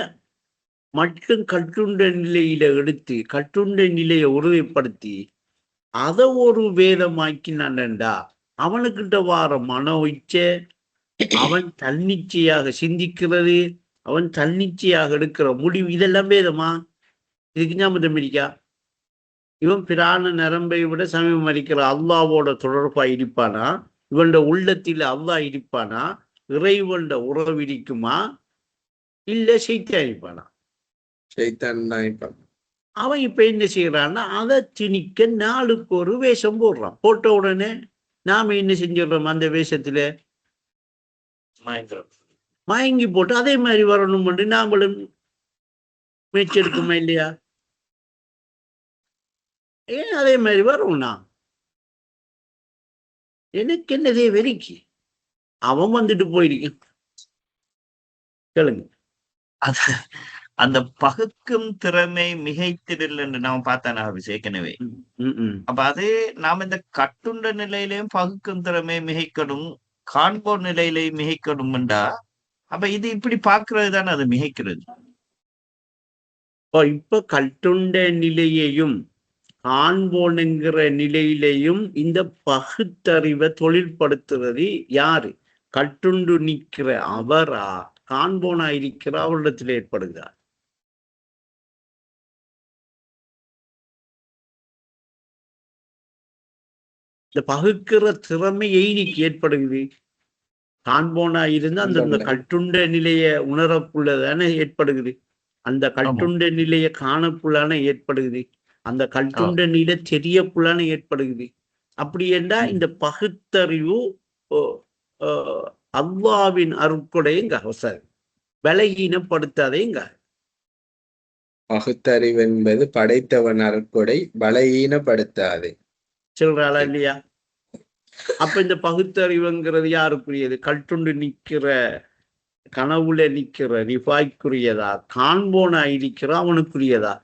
மட்டும் கட்டுண்ட நிலையில எடுத்து கட்டுண்ட நிலையை உறுதிப்படுத்தி அதை ஒரு வேதமாக்கினான்டா அவனுக்கிட்ட வார மன இச்சை, அவன் தன்னிச்சையாக சிந்திக்கிறது, அவன் தன்னிச்சையாக எடுக்கிற முடிவு, இதெல்லாம் வேதமா? இதுக்கு ஞாபகம் இருக்கா? இவன் பிராண நரம்பை விட சமயம் அளிக்கிற அல்லாவோட தொடர்பா இருப்பானா? இவனோட உள்ளத்தில் அல்லாஹ் இருப்பானா? இறைவன் உறவு இருக்குமா? இல்ல சைத்தான் இருப்பானா? சைத்தான் தான் இருப்பான். அவன் இப்ப என்ன செய்யறான்னா அதை திணிக்க நாளுக்கு ஒரு வேஷம் போடுறான். போட்ட உடனே நாம என்ன செஞ்சிடறோம்? அந்த வேஷத்துல மயங்கி போட்டு அதே மாதிரி வரணும் என்று நாமளும் முயற்சி எடுக்குமா இல்லையா? ஏன் அதே மாதிரி வரும்னா எனக்கு என்னதே வெறிக்கு அவன் வந்துட்டு போயிருக்கான். கேளுங்க. அந்த பகுக்கும் திறமை மிகைத்திடல் என்று நாம பார்த்தானா ஏற்கனவே. அப்ப அது நாம இந்த கட்டுண்ட நிலையிலையும் பகுக்கும் திறமை மிகைக்கணும், காண்போர் நிலையிலையும் மிகைக்கணும்டா. அப்ப இது இப்படி பார்க்கிறது தானே அது மிகைக்கிறது. இப்ப கட்டுண்ட நிலையையும் காண்போன் என்கிற நிலையிலையும் இந்த பகுத்தறிவை தொழில்படுத்துறது யாரு? கட்டுண்டு நிற்கிற அவரா? காண்போனா இருக்கிற அவரிடத்தில் ஏற்படுகிறார். இந்த பகுக்கிற திறமை எய்னிக்கு ஏற்படுகிறது. காண்போனா இருந்து அந்த கட்டுண்ட நிலைய உணரப்புள்ளதானே ஏற்படுகிறது. அந்த கட்டுண்ட நிலைய காணப்புள்ளான ஏற்படுகிறது. அந்த கட்டுண்ட நிலை தெரியப்புள்ளான ஏற்படுகிறது. அப்படி என்றால் இந்த பகுத்தறிவு அல்லாவின் அருட்கொடைங்க பலகீனப்படுத்தாதேங்க. பகுத்தறிவு என்பது படைத்தவன் அருட்கொடை, பலகீனப்படுத்தாதே சொல்றாளா இல்லையா? அப்ப இந்த பகுத்தறிவுங்கிறது யாருக்குரியது? கட்டுண்டு நிக்கிற கனவுல நிக்கிற ரிஃபாய்க்குரியதா, காண்போனா இருக்கிற அவனுக்குரியதா?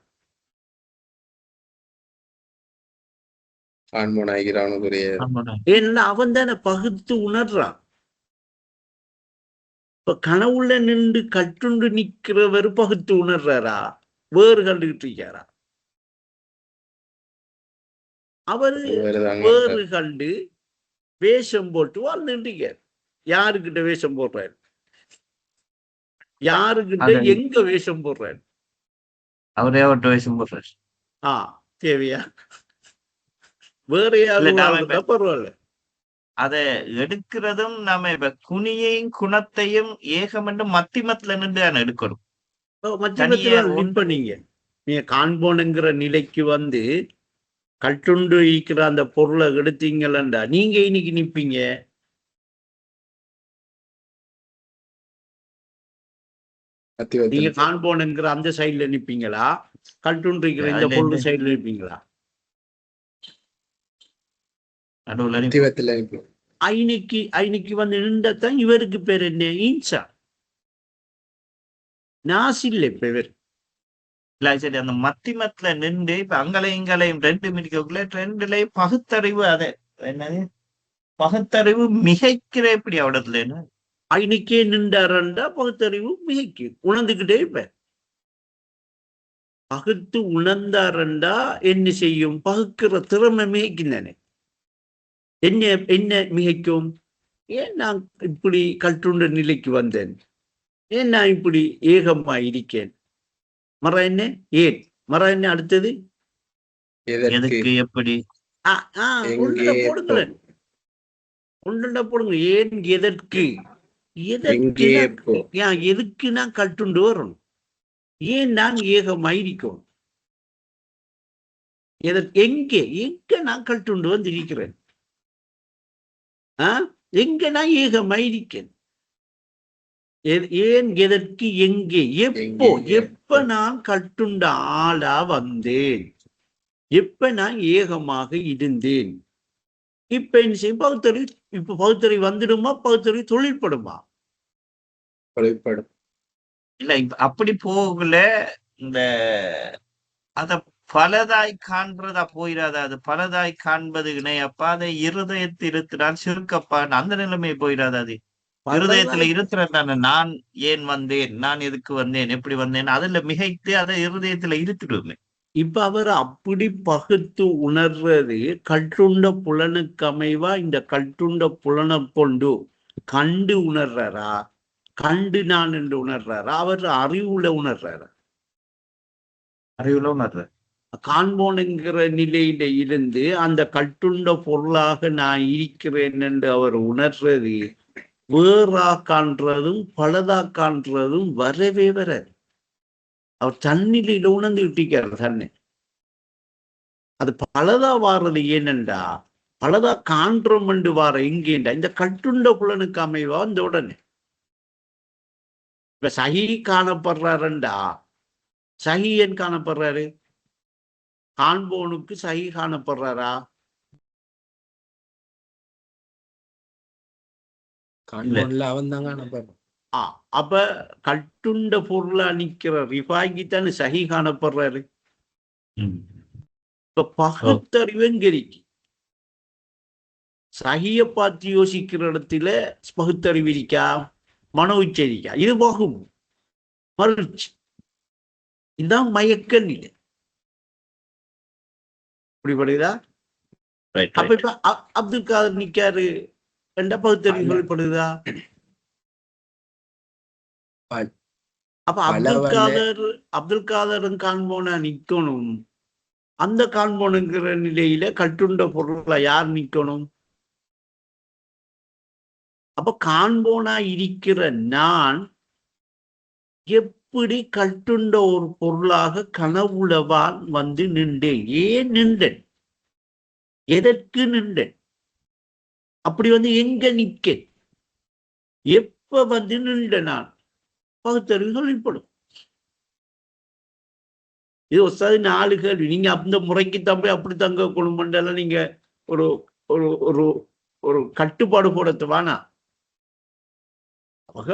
ஆண்மோனாகிறானுக்குரிய ஏன்னா அவன் தானே பகுத்து உணர்றான். இப்ப கனவுல நின்று கட்டுண்டு நிக்கிறவர் பகுத்து உணர்றாரா, வேறு கண்டுகிட்டு இருக்காரா? அவரு வேறு கண்டு வேஷம் போட்டு வாழ்ந்துட்டு யாருக்கிட்ட வேஷம் போடுறாரு? யாருக்கிட்ட எங்க வேஷம் போடுறாரு? அவரே அவர்கிட்ட வேஷம் போடுறாரு. தேவையா? வேற யாரும் பரவாயில்ல. அத எடுக்கிறதும் நாம இப்ப குனியையும் குணத்தையும் ஏகம் என்று மத்திமத்துல நின்று எடுக்கணும். இப்ப நீங்க காண்போனுங்கிற நிலைக்கு வந்து கட்டுண்டு இருக்கிற அந்த பொருளை எடுத்தீங்களா, நீங்க இன்னைக்கு நிப்பீங்க. நீங்க காண்போனுங்கிற அந்த சைட்ல நிப்பீங்களா, கட்டுண்டு இருக்கிற இந்த பொருள் சைட்ல நிப்பீங்களா? ஐனிக்கு வந்து நின்றதான் இவருக்கு பேர் என்ன? இன்சா நாசில்ல. இப்ப இவர் சரி, அந்த மத்திமத்துல நின்று இப்ப அங்களையும் இங்களையும் ரெண்டு மிதிக்கக்குள்ள ரெண்டுலையும் பகுத்தறிவு, அதை என்னது பகுத்தறிவு மிகைக்கிற எப்படி அவடத்துல என்ன ஐனிக்கே நின்றாரண்டா பகுத்தறிவு மிகைக்கு உணர்ந்துகிட்டே இப்ப பகுத்து உணர்ந்தாரண்டா என்ன செய்யும்? பகுக்கிற திறமை மிகைக்கும் தானே. என்ன மிகைக்கும்? ஏன் நான் இப்படி கட்டுண்ட நிலைக்கு வந்தேன்? ஏன் நான் இப்படி ஏகமா இருக்கேன்? மர என்ன? ஏன் மர என்ன? அடுத்தது எப்படி? போடுங்களேன், ஒன்றுண்டா போடுங்க. ஏன், எதற்கு, எதுக்கு நான் கட்டுண்டு வரணும்? ஏன் நான் ஏகமாயிருக்கணும்? எங்க நான் கட்டுண்டு வந்து இருக்கிறேன்? எங்க நான் ஏகமாயிருக்கேன்? ஏன், எதற்கு, எங்கே, எப்ப நான் கட்டுண்ட ஆளா வந்தேன்? எப்ப நான் ஏகமாக இருந்தேன்? இப்ப என்ன செய்யும்? பகுத்தறிவு. இப்ப பகுத்தறிவு வந்துடுமா? பகுத்தறிவு தொழில்படுமா? தொழில்படும். இல்ல, அப்படி போகல. இந்த அத பலதாய் காண்றதா போயிடாத. அது பலதாய் காண்பது இணையப்பா, அதை இருதயத்தில் இருக்கிறான் சிறுக்கப்பான் அந்த நிலைமை போயிடாது. அது இருதயத்துல இருக்கிற நான் ஏன் வந்தேன், நான் எதுக்கு வந்தேன், எப்படி வந்தேன், அதுல மிகைத்து அதை இருதயத்துல இருத்துடுமே. இப்ப அவர் அப்படி பகுத்து உணர்றது கட்டுண்ட புலனுக்கு அமைவா? இந்த கட்டுண்ட புலனை கொண்டு கண்டு உணர்றாரா? கண்டு நான் என்று உணர்றாரா? அவர் அறிவுல உணர்றாரா? அறிவுல உணர்ற. காண்போனுங்கிற நிலையில இருந்து அந்த கட்டுண்ட பொருளாக நான் இருக்கிறேன் என்று அவர் உணர்றது வேறா காண்றதும் பலதா காண்றதும் வரவே வராது. அவர் தன்னிலையில உணர்ந்து விட்டிருக்காரு தன்னை. அது பலதா வாரது ஏனென்றா பலதா காண்றோம் என்று வார எங்கேண்டா இந்த கட்டுண்ட புலனுக்கு அமைவா இந்த உடனே. இப்ப சஹி காணப்படுறாருண்டா, சஹி ஏன் காணப்படுறாரு? காண்போனுக்கு சஹி காணப்படுறாரா? அவன் தாங்க. அப்ப கட்டுண்ட பொருளா நிக்கிற ரிஃபாய்க்கு தானே சஹி காணப்படுறாரு. இப்ப பகுத்தறிவு எங்கரிக்கு? சஹிய பார்த்து யோசிக்கிற இடத்துல பகுத்தறிவு இருக்கா? மன உச்சரிக்கா? இது பகும் மகிழ்ச்சி. இதுதான் மயக்க நிலை. இப்படிப்படுதா? அப்ப இப்ப அப்துல் காதர் நிக்காரு என்ற பகுத்தறிவு சொல்லப்படுதா? அப்ப அப்துல் காதரும் காண்போனா நிக்கணும். அந்த காண்போனுங்கிற நிலையில கட்டுண்ட பொருளை யார் நிக்கணும்? அப்ப காண்போனா இருக்கிற நான் எப்படி கட்டுண்ட ஒரு பொருளாக கனவுளவான் வந்து நின்றேன்? ஏன் நின்றேன்? எதற்கு நின்றேன்? அப்படி வந்து எங்க நிக்க, எப்ப வந்து நின்ற நான்? பகுத்தறிவு சொல்லிப்படும். இது ஒசாது 4 கேள்வி. நீங்க அந்த முறைக்கு தம்பி அப்படி தங்க குடும்பம் நீங்க ஒரு ஒரு ஒரு ஒரு கட்டுப்பாடு போடத்து வேணா.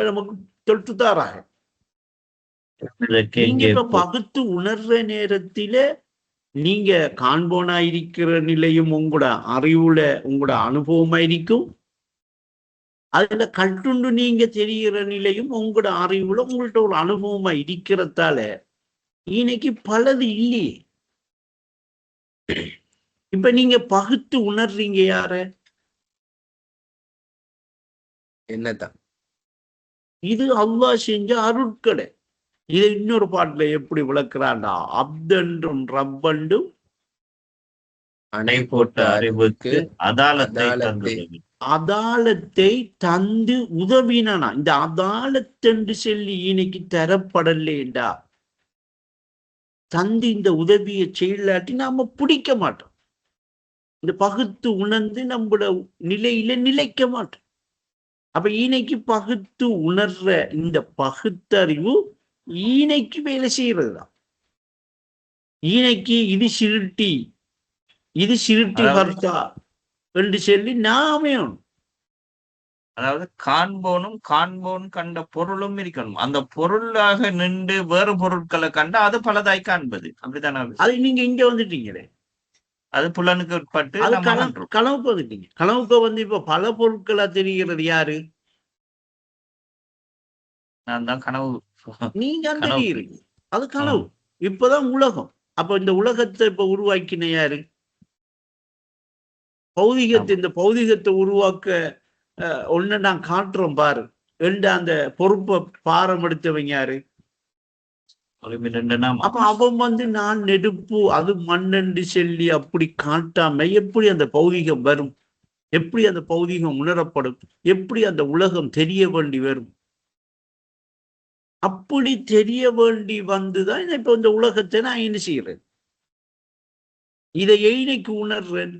நமக்கு தொட்டுத்தாராக. நீங்க இப்ப பகுத்து உணர்ற நேரத்தில நீங்க காண்போனா இருக்கிற நிலையும் உங்களோட அறிவுல உங்களோட அனுபவமா இருக்கும். அதுல கட்டுண்டு நீங்க தெரிகிற நிலையும் உங்களோட அறிவுல உங்கள்ட்ட ஒரு அனுபவமா இருக்கிறதால இன்னைக்கு பலது இல்லையே. இப்ப நீங்க பகுத்து உணர்றீங்க யார? என்னதான் இது அல்லாஹ் செஞ்ச அருட்கடை. இதை இன்னொரு பாட்டுல எப்படி விளக்குறாண்டா, அப்தன்றும் ரப்பண்டும் அணை போட்ட அறிவுக்கு அதாலத்தை தந்து உதவினா. இந்த அதாலத்தென்று சொல்லி இன்னைக்கு தரப்படலேண்டா தந்து இந்த உதவியை செய்யலாட்டி நாம பிடிக்க மாட்டோம். இந்த பகுத்து உணர்ந்து நம்மளோட நிலையில நிலைக்க மாட்டோம். அப்ப ஈனைக்கு பகுத்து உணர்ற இந்த பகுத்தறிவு ஈனைக்கு வேலை செய்யறது தான். ஈனைக்கு இது சிருட்டி ஹர்த்தா என்று சொல்லி நாமே, அதாவது காண்போனும் கண்ட பொருளும் இருக்கணும். அந்த பொருளாக நின்று வேறு பொருட்களை கண்டா அது பலதாய் காண்பது. அப்படித்தானே? அது நீங்க இங்க வந்துட்டீங்களே, அது புலனுக்கு உட்பட்டு கனவுக்கு வந்துட்டீங்க. கனவுக்கு வந்து இப்ப பல பொருட்களா தெரிகிறது யாரு? நான் தான் கனவு. நீங்க தெரியுறீங்க, அது கனவு. இப்பதான் உலகம். அப்ப இந்த உலகத்தை இப்ப உருவாக்கின யாரு? பௌதிகத்தை. இந்த பௌதிகத்தை உருவாக்க ஒண்ணு நான் காட்டுறோம் பாரு என்ற அந்த பொறுப்பை பாரம் எடுத்தவங்க யாரு? அப்ப அவன் வந்து நான் நெருப்பு அது மண்ணென்று சொல்லி அப்படி காட்டாம எப்படி அந்த பௌதிகம் வரும்? எப்படி அந்த பௌதிகம் உணரப்படும்? எப்படி அந்த உலகம் தெரிய வேண்டி வரும்? அப்படி தெரிய வேண்டி வந்துதான் இப்ப இந்த உலகத்தை நான் என்ன செய்யறேன்? இதை எய்னைக்கு உணர்றேன்.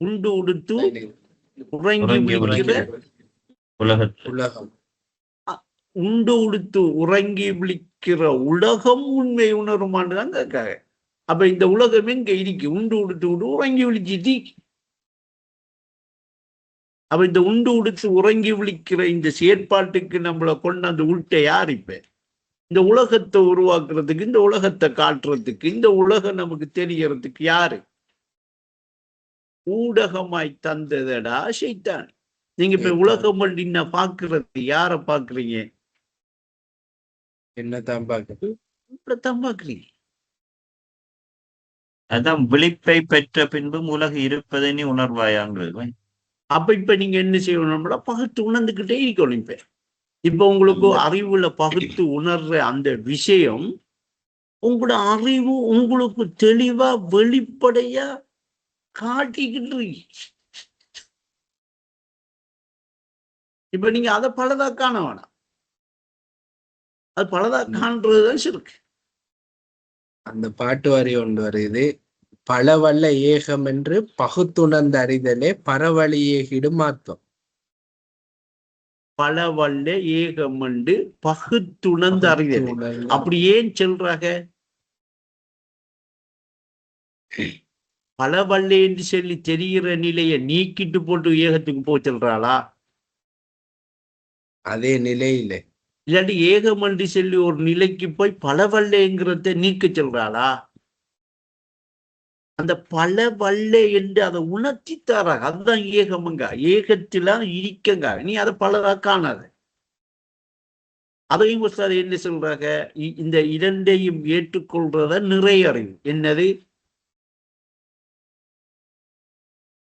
உண்டு உடுத்து உறங்கி விழிக்கிற உலகம், உண்டு உடுத்து உறங்கி விழிக்கிற உலகம் உண்மை உணருமான்னு கேட்காங்க. அப்ப இந்த உலகம் எங்க இருக்கு? உண்டு உடுத்து உறங்கி விழிச்சிட்டு. அப்ப இந்த உண்டு உடுத்து உறங்கி விழிக்கிற இந்த செயற்பாட்டுக்கு நம்மளை கொண்டாந்து உள்ட்ட யார்? இப்ப இந்த உலகத்தை உருவாக்குறதுக்கு, இந்த உலகத்தை காட்டுறதுக்கு, இந்த உலகம் நமக்கு தெரியறதுக்கு யாரு? ஊடகமாய் தந்ததடா ஷைத்தான். நீங்க இப்ப உலகம் என்ன பாக்குறது? யார பாக்குறீங்க? என்னதான் பாக்குறீங்க. அதான் விழிப்பை பெற்ற பின்பும் உலக இருப்பதை நீ உணர்வாயாங்கிறது. அப்ப இப்ப நீங்க என்ன செய்யணும்னா பகுத்து உணர்ந்துகிட்டே இருக்கணும். இப்ப உங்களுக்கு அறிவுல பகுத்து உணர்ற அந்த விஷயம் உங்களோட அறிவு உங்களுக்கு தெளிவா வெளிப்படையா காட்டிக்கிட்டு இருக்கு. இப்ப நீங்க அதை பலதா காண வேணாம். அது பலதா காண்றதுதான் இருக்கு. அந்த பாட்டு வரி ஒன்று வருது, பலவல்ல ஏகம் என்று பகுத்துணர்ந்த அறிதலே பரவழி ஏகிடும் ஆத்மம். பலவல்ல ஏகம் என்று பகுத்துணர்ந்த அறிதலே. அப்படி ஏன் சொல்றாங்க? பலவல்ல என்று சொல்லி தெரிகிற நிலையை நீக்கிட்டு போட்டு ஏகத்துக்கு போய் சொல்றாளா? அதே நிலையில இல்லாட்டி ஏகம் என்று சொல்லி ஒரு நிலைக்கு போய் பலவல்லைங்கிறத நீக்க சொல்றாளா? அந்த பலவல்ல என்று அதை உணர்த்தி தராங்க. அதுதான் ஏகமுங்க. ஏகத்தில இருக்கங்க. நீ அதை பலதா காணாத. அதையும் என்ன சொல்றாங்க? இந்த இரண்டையும் ஏற்றுக்கொள்றத நிறைய அறிவு. என்னது?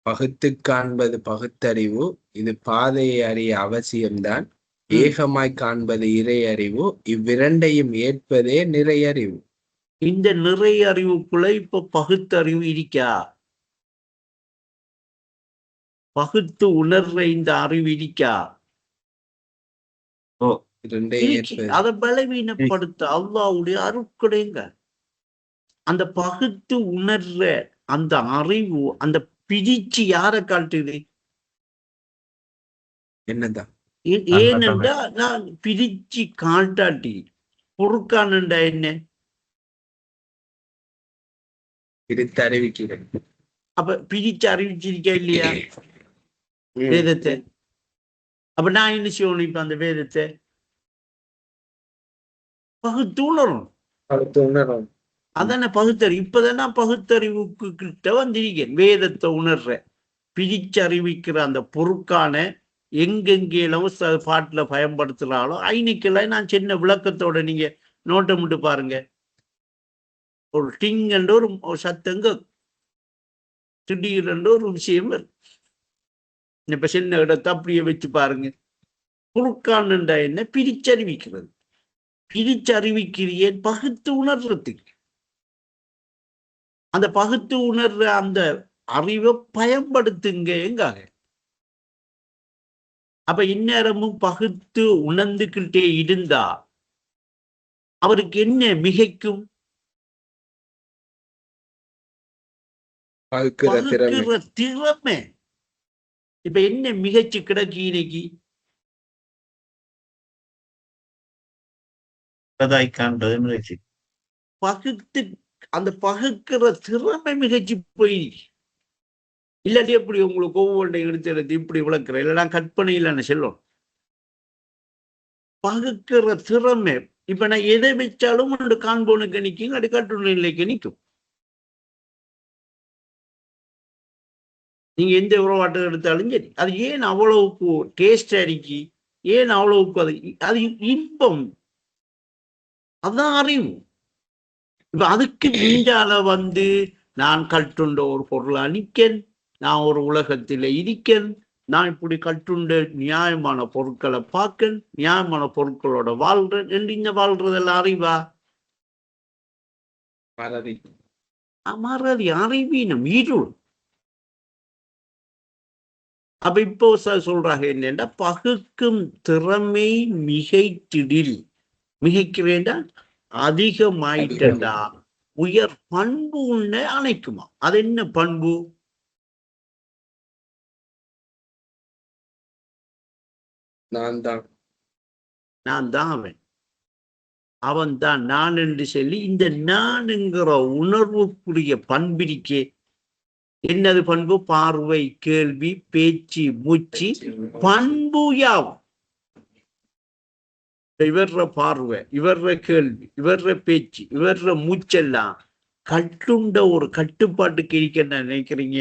பகுத்து காண்பது பகுத்தறிவு. இது பாதையை அறிய அவசியம்தான். ஏகமாய் காண்பது இறை அறிவு. இவ்விரண்டையும் ஏற்பதே நிறையறிவு. இந்த நிறைய அறிவுக்குள்ள இப்ப பகுத்தறிவு இருக்கா? பகுத்து உணர்ற இந்த அறிவு இருக்கா? அதை பலவீனப்படுத்த அல்லாஹ்வுடைய அருட்கொடைங்க. அந்த பகுத்து உணர்ற அந்த அறிவு அந்த பிரிச்சு யார காட்டுது? என்னதான்? ஏனென்றா நான் பிரிச்சு காட்டாட்டி பொறுக்கானுண்டா என்ன? பிரித்து அறிவிக்கிறேன். அப்ப பிரிச்சு அறிவிச்சிருக்கா இல்லையா வேதத்தை? அப்ப நான் என்ன செய்யணும்? இப்ப அந்த வேதத்தை பகுத்து உணரணும். அதான பகுத்தறிவு. இப்பதானே பகுத்தறிவுக்கு கிட்ட வந்திருக்கேன். வேதத்தை உணர்ற, பிரிச்சறிவிக்கிற அந்த பொருட்கான எங்கெங்கேலும் பாட்டுல பயன்படுத்துறாளோ ஐநுக்கெல்லாம் நான் சின்ன விளக்கத்தோட நீங்க நோட்டமிட்டு பாருங்க. ஒரு டிங் என்ற ஒரு சத்தங்க திடீரென்று ஒரு விஷயம் வரும். இப்ப சின்ன இடத்தை அப்படியே வச்சு பாருங்க. பொருட்கான் என்ற என்ன பிரிச்சறிவிக்கிறது. பிரிச்சறிவிக்கிறியே பகுத்து உணர்றதுக்கு. அந்த பகுத்து உணர்ற அந்த அறிவை பயன்படுத்துங்க எங்காக. அப்ப இந்நேரமும் பகுத்து உணர்ந்துகிட்டே இருந்தா அவருக்கு என்ன மிகைக்கும்? திறமை. இப்ப என்ன மிகச்சு கிடக்கு இன்னைக்கு? பகுத்து அந்த பகுக்கிற திறமை மிகச்சு போய் இல்லாட்டி எப்படி உங்களுக்கு ஒவ்வொன்றை எடுத்து இப்படி விளக்குற இல்லைன்னா கற்பனை இல்லைன்னு சொல்லும். பகுக்கிற திறமை. இப்ப நான் எதை வச்சாலும் காண்போனுக்கு நிற்கும், அது கட்டுநிலைக்கு நிற்கும். நீங்க எந்த உறவாட்டம் எடுத்தாலும் சரி, அது ஏன் அவ்வளவுக்கு டேஸ்ட் அடிக்கி, ஏன் அவ்வளவுக்கு அது இன்பம். அதுதான் அறிவு. இப்ப அதுக்கு நீண்டால நான் கட்டுண்ட ஒரு பொருளா நிக்கன், நான் ஒரு உலகத்தில இருக்கேன், நான் இப்படி கட்டுண்ட நியாயமான பொருட்களை பார்க்கன், நியாயமான பொருட்களோட வாழ்றேன் என்று இந்த வாழ்றதெல்லாம் அறிவா? மறதி, அறிவீனம், இருள். அப்ப இப்போ சொல்றாங்க என்னன்னா, பகுக்கும் திறமை மிகைத்திடில், மிகைக்கிறேன்டா அதிகமாயிட்டா உயர் பண்பு உன்னை அணைக்குமா? அது என்ன பண்பு? நான் தான் அவன் தான் நான் என்று சொல்லி இந்த நான்ங்கிற உணர்வுக்குரிய பண்பிரிக்கே என்னது பண்பு? பார்வை, கேள்வி, பேச்சு, மூச்சு, பண்பு யாவும். இவர்ற பார்வை, இவர்ற கேள்வி, இவர்ற பேச்சு, இவர்ற மூச்செல்லாம் கட்டுண்ட ஒரு கட்டுப்பாட்டுக்கு இருக்க நினைக்கிறீங்க?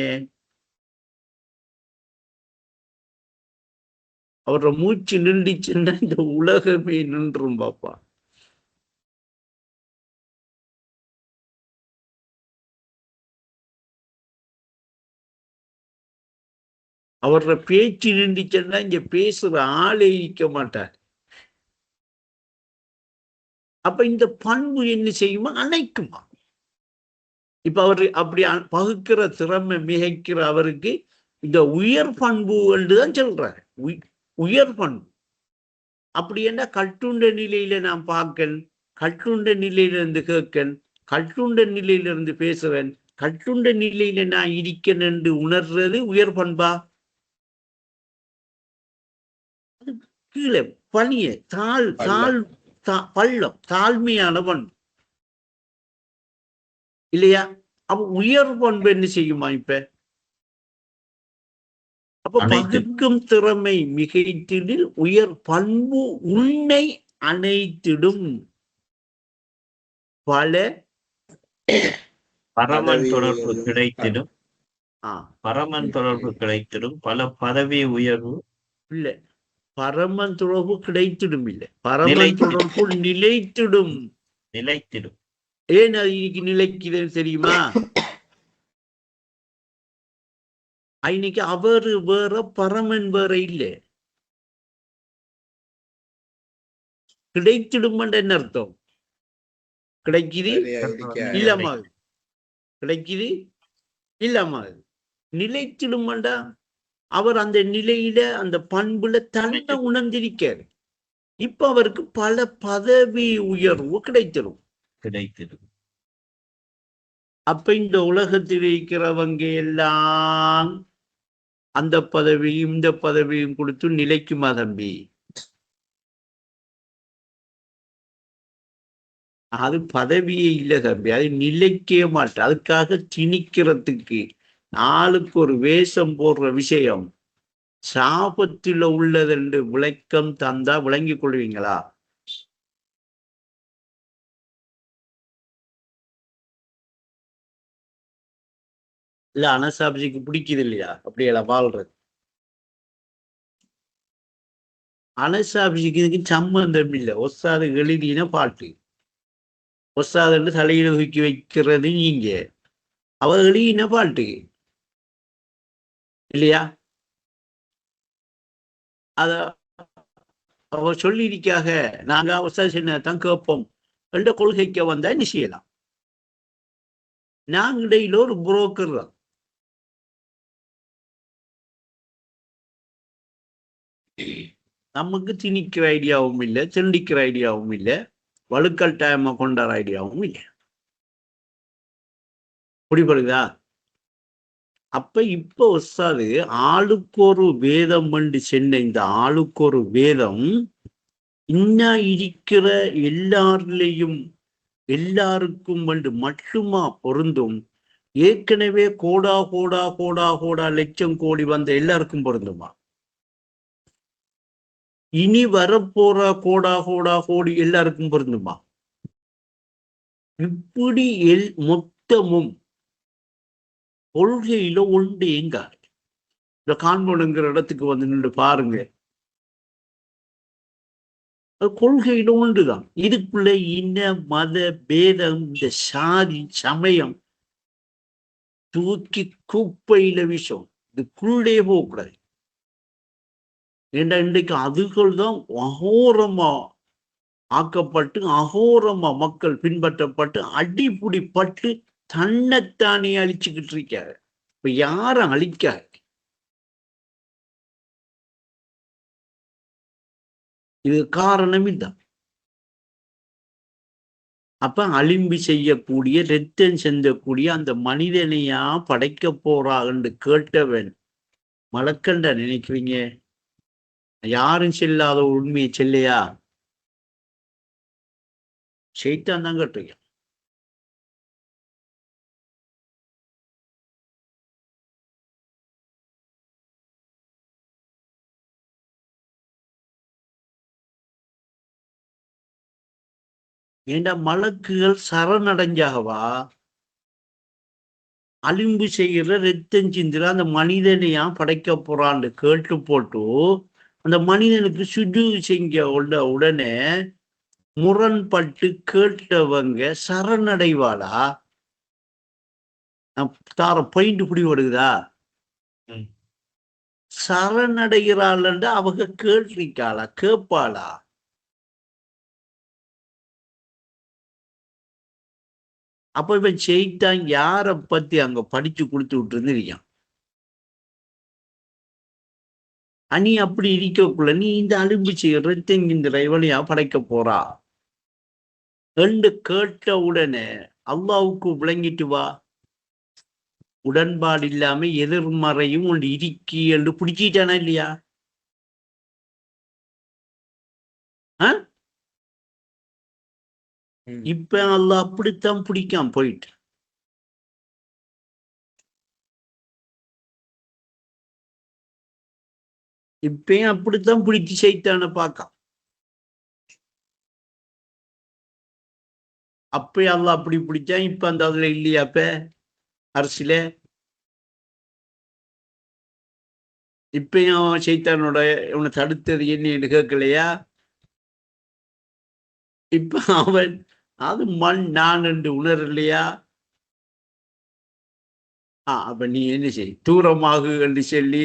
அவர மூச்சு நின்றுச்சுன்னா இந்த உலகமே நின்றும் பாப்பா. அவர பேச்சு நின்றுச்சுன்னா இங்க பேசுற ஆளே இருக்க மாட்டார். அப்ப இந்த பண்பு என்ன செய்யுமா? அணைக்குமா? இப்ப அவரு அப்படி பகுக்கிற திறமை மிகைக்கிற அவருக்கு இந்த உயர் பண்பு என்றுதான் சொல்றாரு. உயர் பண்பு. அப்படி என்ன கட்டுண்ட நிலையில நான் பார்க்கன், கட்டுண்ட நிலையில இருந்து கேட்கன், கட்டுண்ட நிலையில இருந்து பேசுவேன், கட்டுண்ட நிலையில நான் இருக்கேன் என்று உணர்றது உயர் பண்பா? கீழே பணிய பள்ளம், தாழ்மையான பண்பு இல்லையா? அப்ப உயர் பண்பு என்ன செய்யுமா? இப்ப அப்ப பகுக்கும் திறமை மிகைத்திடில் உயர் பண்பு உன்னை அணைத்திடும். பல பரமன் தொடர்பு கிடைத்திடும். பரமன் தொடர்பு கிடைத்திடும். பல பதவி உயர்வு இல்ல, பரமன் தொடர்பு கிடைத்திடும் இல்ல, பரமன் தொடர்பு நிலைத்திடும். நிலைத்திடும். ஏன் அது இன்னைக்கு நிலைக்கிறது தெரியுமா? இன்னைக்கு அவரு வேற, பரமன் வேற இல்ல. கிடைத்திடும் என்ன அர்த்தம்? கிடைக்குது இல்லாம, கிடைக்குது இல்லாம, நிலைத்திடும். அவர் அந்த நிலையில அந்த பண்புல தன்னை உணர்ந்திருக்காரு. இப்ப அவருக்கு பல பதவி உயர்வு கிடைத்திடும். அப்ப இந்த உலகத்தில் இருக்கிறவங்க எல்லாம் அந்த பதவியும் இந்த பதவியும் கொடுத்து நிலைக்குமா தம்பி? அது பதவியே இல்லை தம்பி, அது நிலைக்கவே மாட்டேன். அதுக்காக திணிக்கிறதுக்கு ஆளுக்கு ஒரு வேஷம் போடுற விஷயம் சாபத்தில் உள்ளது என்று விளக்கம் தந்தா விளங்கிக் கொள்வீங்களா? இல்ல அனசாபிஜிக்கு பிடிக்குது இல்லையா அப்படியெல்லாம் வாழ்றது. அனசாபிஜிக்கு இதுக்கு சம்பந்தம் இல்லை. ஒசாது எழுதின பாட்டு. ஒசாதுன்னு தலையில தூக்கி வைக்கிறது நீங்க. அவ எழுதின பாட்டு இல்லையா? அத அவ சொல்லியிருக்காக நாங்க ஒசாது சொன்னதான் கேட்போம் என்ற கொள்கைக்கு வந்தா என்ன செய்யலாம்? நாங்க இடையில ஒரு புரோக்கர் தான். நமக்கு திணிக்கிற ஐடியாவும் இல்லை, திண்டிக்கிற ஐடியாவும் இல்லை, வழுக்கல் டைம கொண்டாட ஐடியாவும் இல்லை. புரிபடுதா? அப்ப இப்ப ஒசாது ஆளுக்கு ஒரு வேதம் என்று சென்ன இந்த ஆளுக்கு ஒரு வேதம் இன்ன இருக்கிற எல்லாரிலையும் எல்லாருக்கும் வந்து மட்டுமா பொருந்தும்? ஏற்கனவே கோடா கோடா கோடா கோடா லட்சம் கோடி வந்த எல்லாருக்கும் பொருந்துமா? இனி வரப்போற கோடா கோடா கோடி எல்லாருக்கும் பொருந்துமா? இப்படி மொத்தமும் கொள்கையில ஒன்று எங்க இந்த காண்பனுங்கிற இடத்துக்கு வந்து நின்று பாருங்க. அது கொள்கையில ஒன்றுதான். இதுக்குள்ள இன மத பேதம் இந்த சாதி சமயம் தூக்கி குப்பையில விஷம் இதுக்குள்ளே போகக்கூடாது. ஏண்டா இன்றைக்கு அதுகள் தான் அகோரமா ஆக்கப்பட்டு அகோரமா மக்கள் பின்பற்றப்பட்டு அடிப்புடிப்பட்டு தன்னைத்தானே அழிச்சுக்கிட்டு இருக்காரு. இப்ப யாரும் அழிக்காது. இது காரணம் இதுதான். அப்ப அலிம்பி செய்யக்கூடிய ரத்தம் செஞ்சக்கூடிய அந்த மனிதனையா படைக்க போறா என்று கேட்டவன் மலக்கண்ட நினைக்கிறீங்க? யாரும் செல்லாத உண்மையை செல்லையா? ஷைத்தான் தான் கேட்டிருக்க. ஏண்டா மலக்குகள் சரணடைஞ்சாகவா அலிம்பு செய்கிற ரத்தம் சிந்துற அந்த மனிதனையா படைக்க போறான்னு கேட்டு போட்டு அந்த மனிதனுக்கு சுஜு செஞ்ச உடனே முரண்பட்டு கேட்டவங்க சரணடைவாளா? தார பயிண்டு புடி வருகுதா? சரணடைகிறாள் அவங்க கேட்டிருக்காளா? கேட்பாளா? அப்ப இவன் செய்தான் யார பத்தி அங்க படிச்சு கொடுத்து விட்டு இருந்திருக்கான். நீ அப்படி இருக்கக்குள்ள நீ இந்த அலும்பு செய்யற இந்த இவனையா படைக்க போறா என்று கேட்ட உடனே அல்லாவுக்கு விளங்கிட்டு வா. உடன்பாடு இல்லாம எதிர்மறையும் ஒன்று இருக்கி என்று பிடிச்சிட்டானா இல்லையா? இப்ப அல்லாஹ் அப்படித்தான் பிடிக்காம போயிட்டு. இப்பயும் அப்படித்தான் பிடிச்சு சைத்தான பார்க்க. அப்பயும் அல்லாஹ் அப்படி பிடிச்சா இப்ப அந்த அதுல இல்லையா? அப்ப அரசியல இப்பயும் சைத்தானோட இவனை தடுத்தது என்ன கேட்கலையா? இப்ப அவன் அது மண் நான் என்று உணரலையா? அப்ப நீ என்ன செய், தூரமாகு என்று சொல்லி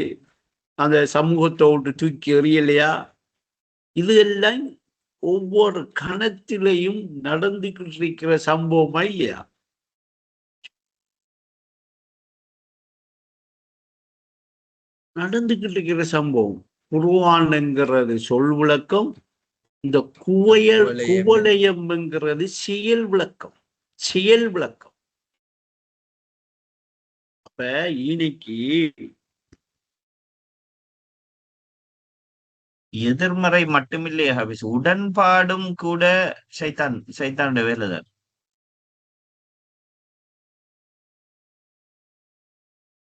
அந்த சமூகத்தை விட்டு தூக்கி எறியலையா? இது எல்லாம் ஒவ்வொரு கணத்திலையும் நடந்துகிட்டு இருக்கிற சம்பவமா இல்லையா? நடந்துகிட்டு இருக்கிற சம்பவம். குர்ஆன்ங்கிறது சொல் விளக்கம், இந்த குவலயம் என்கிறது செயல் விளக்கம். செயல் விளக்கம். அப்ப இன்னைக்கு எதிர்மறை மட்டுமில்லையே ஹபீஸ், உடன்பாடும் கூட சைத்தானுடைய வேலைதான்.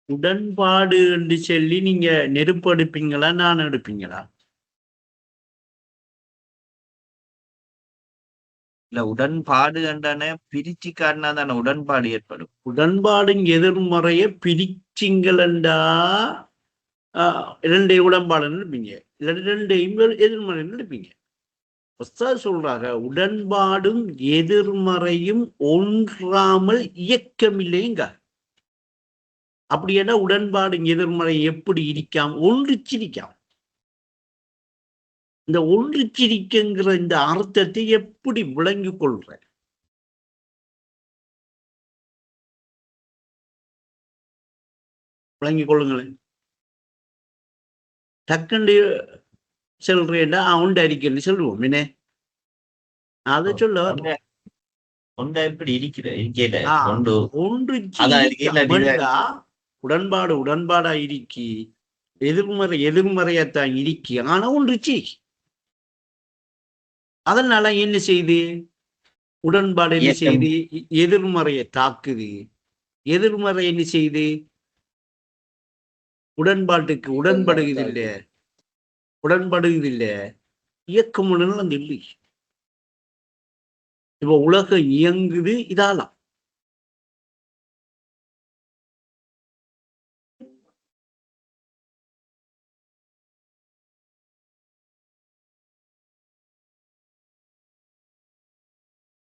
உடன்பாடு என்று சொல்லி நீங்க நெருப்பு எடுப்பீங்களா நான் எடுப்பீங்களா? இல்ல உடன்பாடு என்றானே பிரிச்சு காட்டினா தானே உடன்பாடு ஏற்படும். உடன்பாடும் எதிர்மறைய பிரிச்சிங்களண்டா இரண்டை உடன்பாடுன்னு இருப்பீங்க, இல்லை ரெண்டையும் எதிர்மறைன்னு இருப்பீங்க. சொல்றாங்க உடன்பாடும் எதிர்மறையும் ஒன்றாமல் இயக்கமில்லைங்க. அப்படின்னா உடன்பாடும் எதிர்மறை எப்படி இருக்காம்? ஒன்றிச்சிரிக்காம். இந்த ஒன்றிச்சிரிக்குங்கிற இந்த அர்த்தத்தை எப்படி விளங்கிக் கொள்ற? விளங்கிக் கொள்ளுங்களேன். டக்குண்டு சொல்றேன்டா அவன் அறிக்கைன்னு சொல்லுவோம். என்ன அதை சொல்ல எப்படி இருக்கிற ஒன்று உடன்பாடு உடன்பாடா இருக்கி, எதிர்மறை எதிர்மறையத்தான் இருக்கி, ஆனா ஒன்றுச்சு. அதனால என்ன செய்து உடன்பாடு என்ன செய்து எதிர்மறையை தாக்குது. எதிர்மறை என்ன செய்து உடன்பாட்டுக்கு உடன்படுகிறது இல்லை, இயக்கம் ஒண்ணு இல்லை. இப்ப உலகம் இயங்குது இதாலாம்.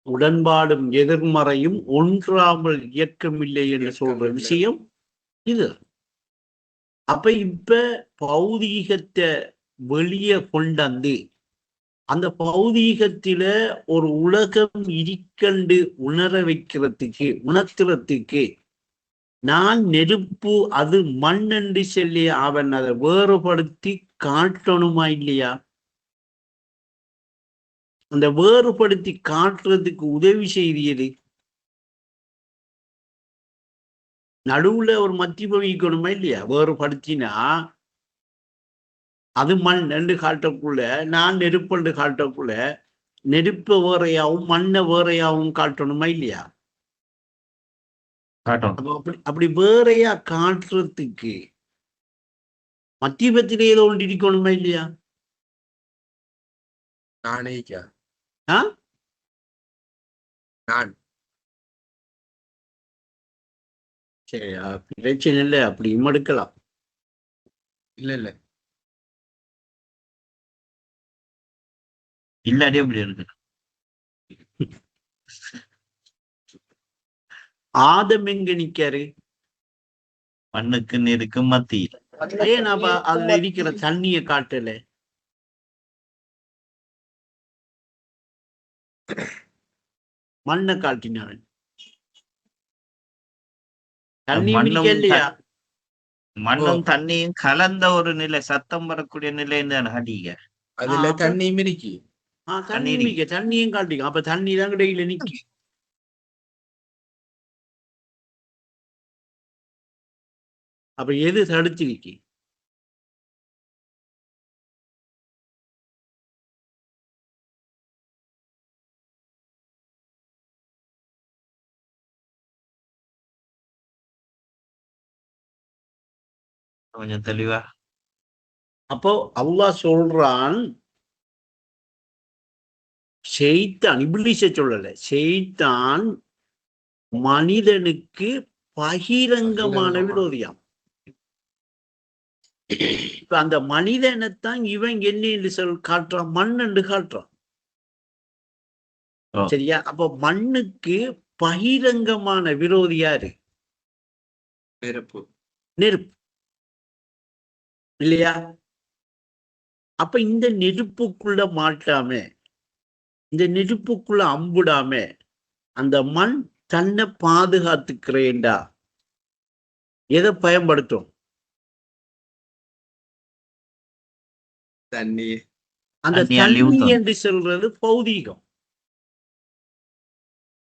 உடன்பாடும் எதிர்மறையும் ஒன்றாமல் இயக்கமில்லை என்று சொல்ற விஷயம் இது. அப்ப இப்ப பௌதீகத்தை வெளியே கொண்டாந்து அந்த பௌதீகத்தில ஒரு உலகம் இருக்கண்டு உணர்த்துறதுக்கு நான் நெருப்பு அது மண் என்று சொல்லி அவன் அதை வேறுபடுத்தி காட்டணுமா இல்லையா? அந்த வேறுபடுத்தி காட்டுறதுக்கு உதவி செய்தியது நடுவுல ஒரு மத்திய வைக்கணுமா இல்லையா? வேறுபடுத்தினா அது மண் என்று காட்டக்குள்ள, நான் நெருப்பு என்று காட்டக்குள்ள நெருப்பை வேறையாவும் மண்ணை வேறையாவும் காட்டணுமா இல்லையா? அப்படி வேறையா காட்டுறதுக்கு மத்தியபத்திலே ஏதோ ஒன்று இருக்கணுமா இல்லையா? சரி, பிரச்சனை இல்லை, அப்படியும் எடுக்கலாம். இல்ல இல்லாடி அப்படி இருக்கு. ஆதம் எங்க நிக்காரு? மண்ணுக்கு நெருக்கு மத்தியில். ஏன் அப்ப அதுல இருக்கிற தண்ணிய காட்டல? மண்ணை காட்டினான். மண்ணும் தண்ணியும் கலந்த ஒரு நிலை, சத்தம் வரக்கூடிய நிலை அடிக்க அதுல தண்ணியும் இருக்கு. தண்ணியும் காட்டிக்க. அப்ப தண்ணி தான் கிடையில நிக்கி. அப்ப எது தடுத்து நிக்கி? கொஞ்சம் தெளிவா. அப்போ அல்லாஹ் சொல்றான், ஷைத்தான், இப்லீஸ சொல்லல, ஷைத்தான் மனிதனுக்கு பகிரங்கமான விரோதியாம். இப்ப அந்த மனிதனைத்தான் இவன் என்ன என்று காட்டுறான்? மண் என்று காட்டுறான். சரியா? அப்ப மண்ணுக்கு பகிரங்கமான விரோதி யாரு? நெருப்பு இல்லையா? அப்ப இந்த நெருப்புக்குள்ள மாட்டாம, இந்த நெருப்புக்குள்ள அம்புடாம அந்த மண் தன்னை பாதுகாத்துக்கிறேன்டா எதை பயன்படுத்தும்? தண்ணி. அந்த தண்ணி என்று சொல்றது பௌதீகம்.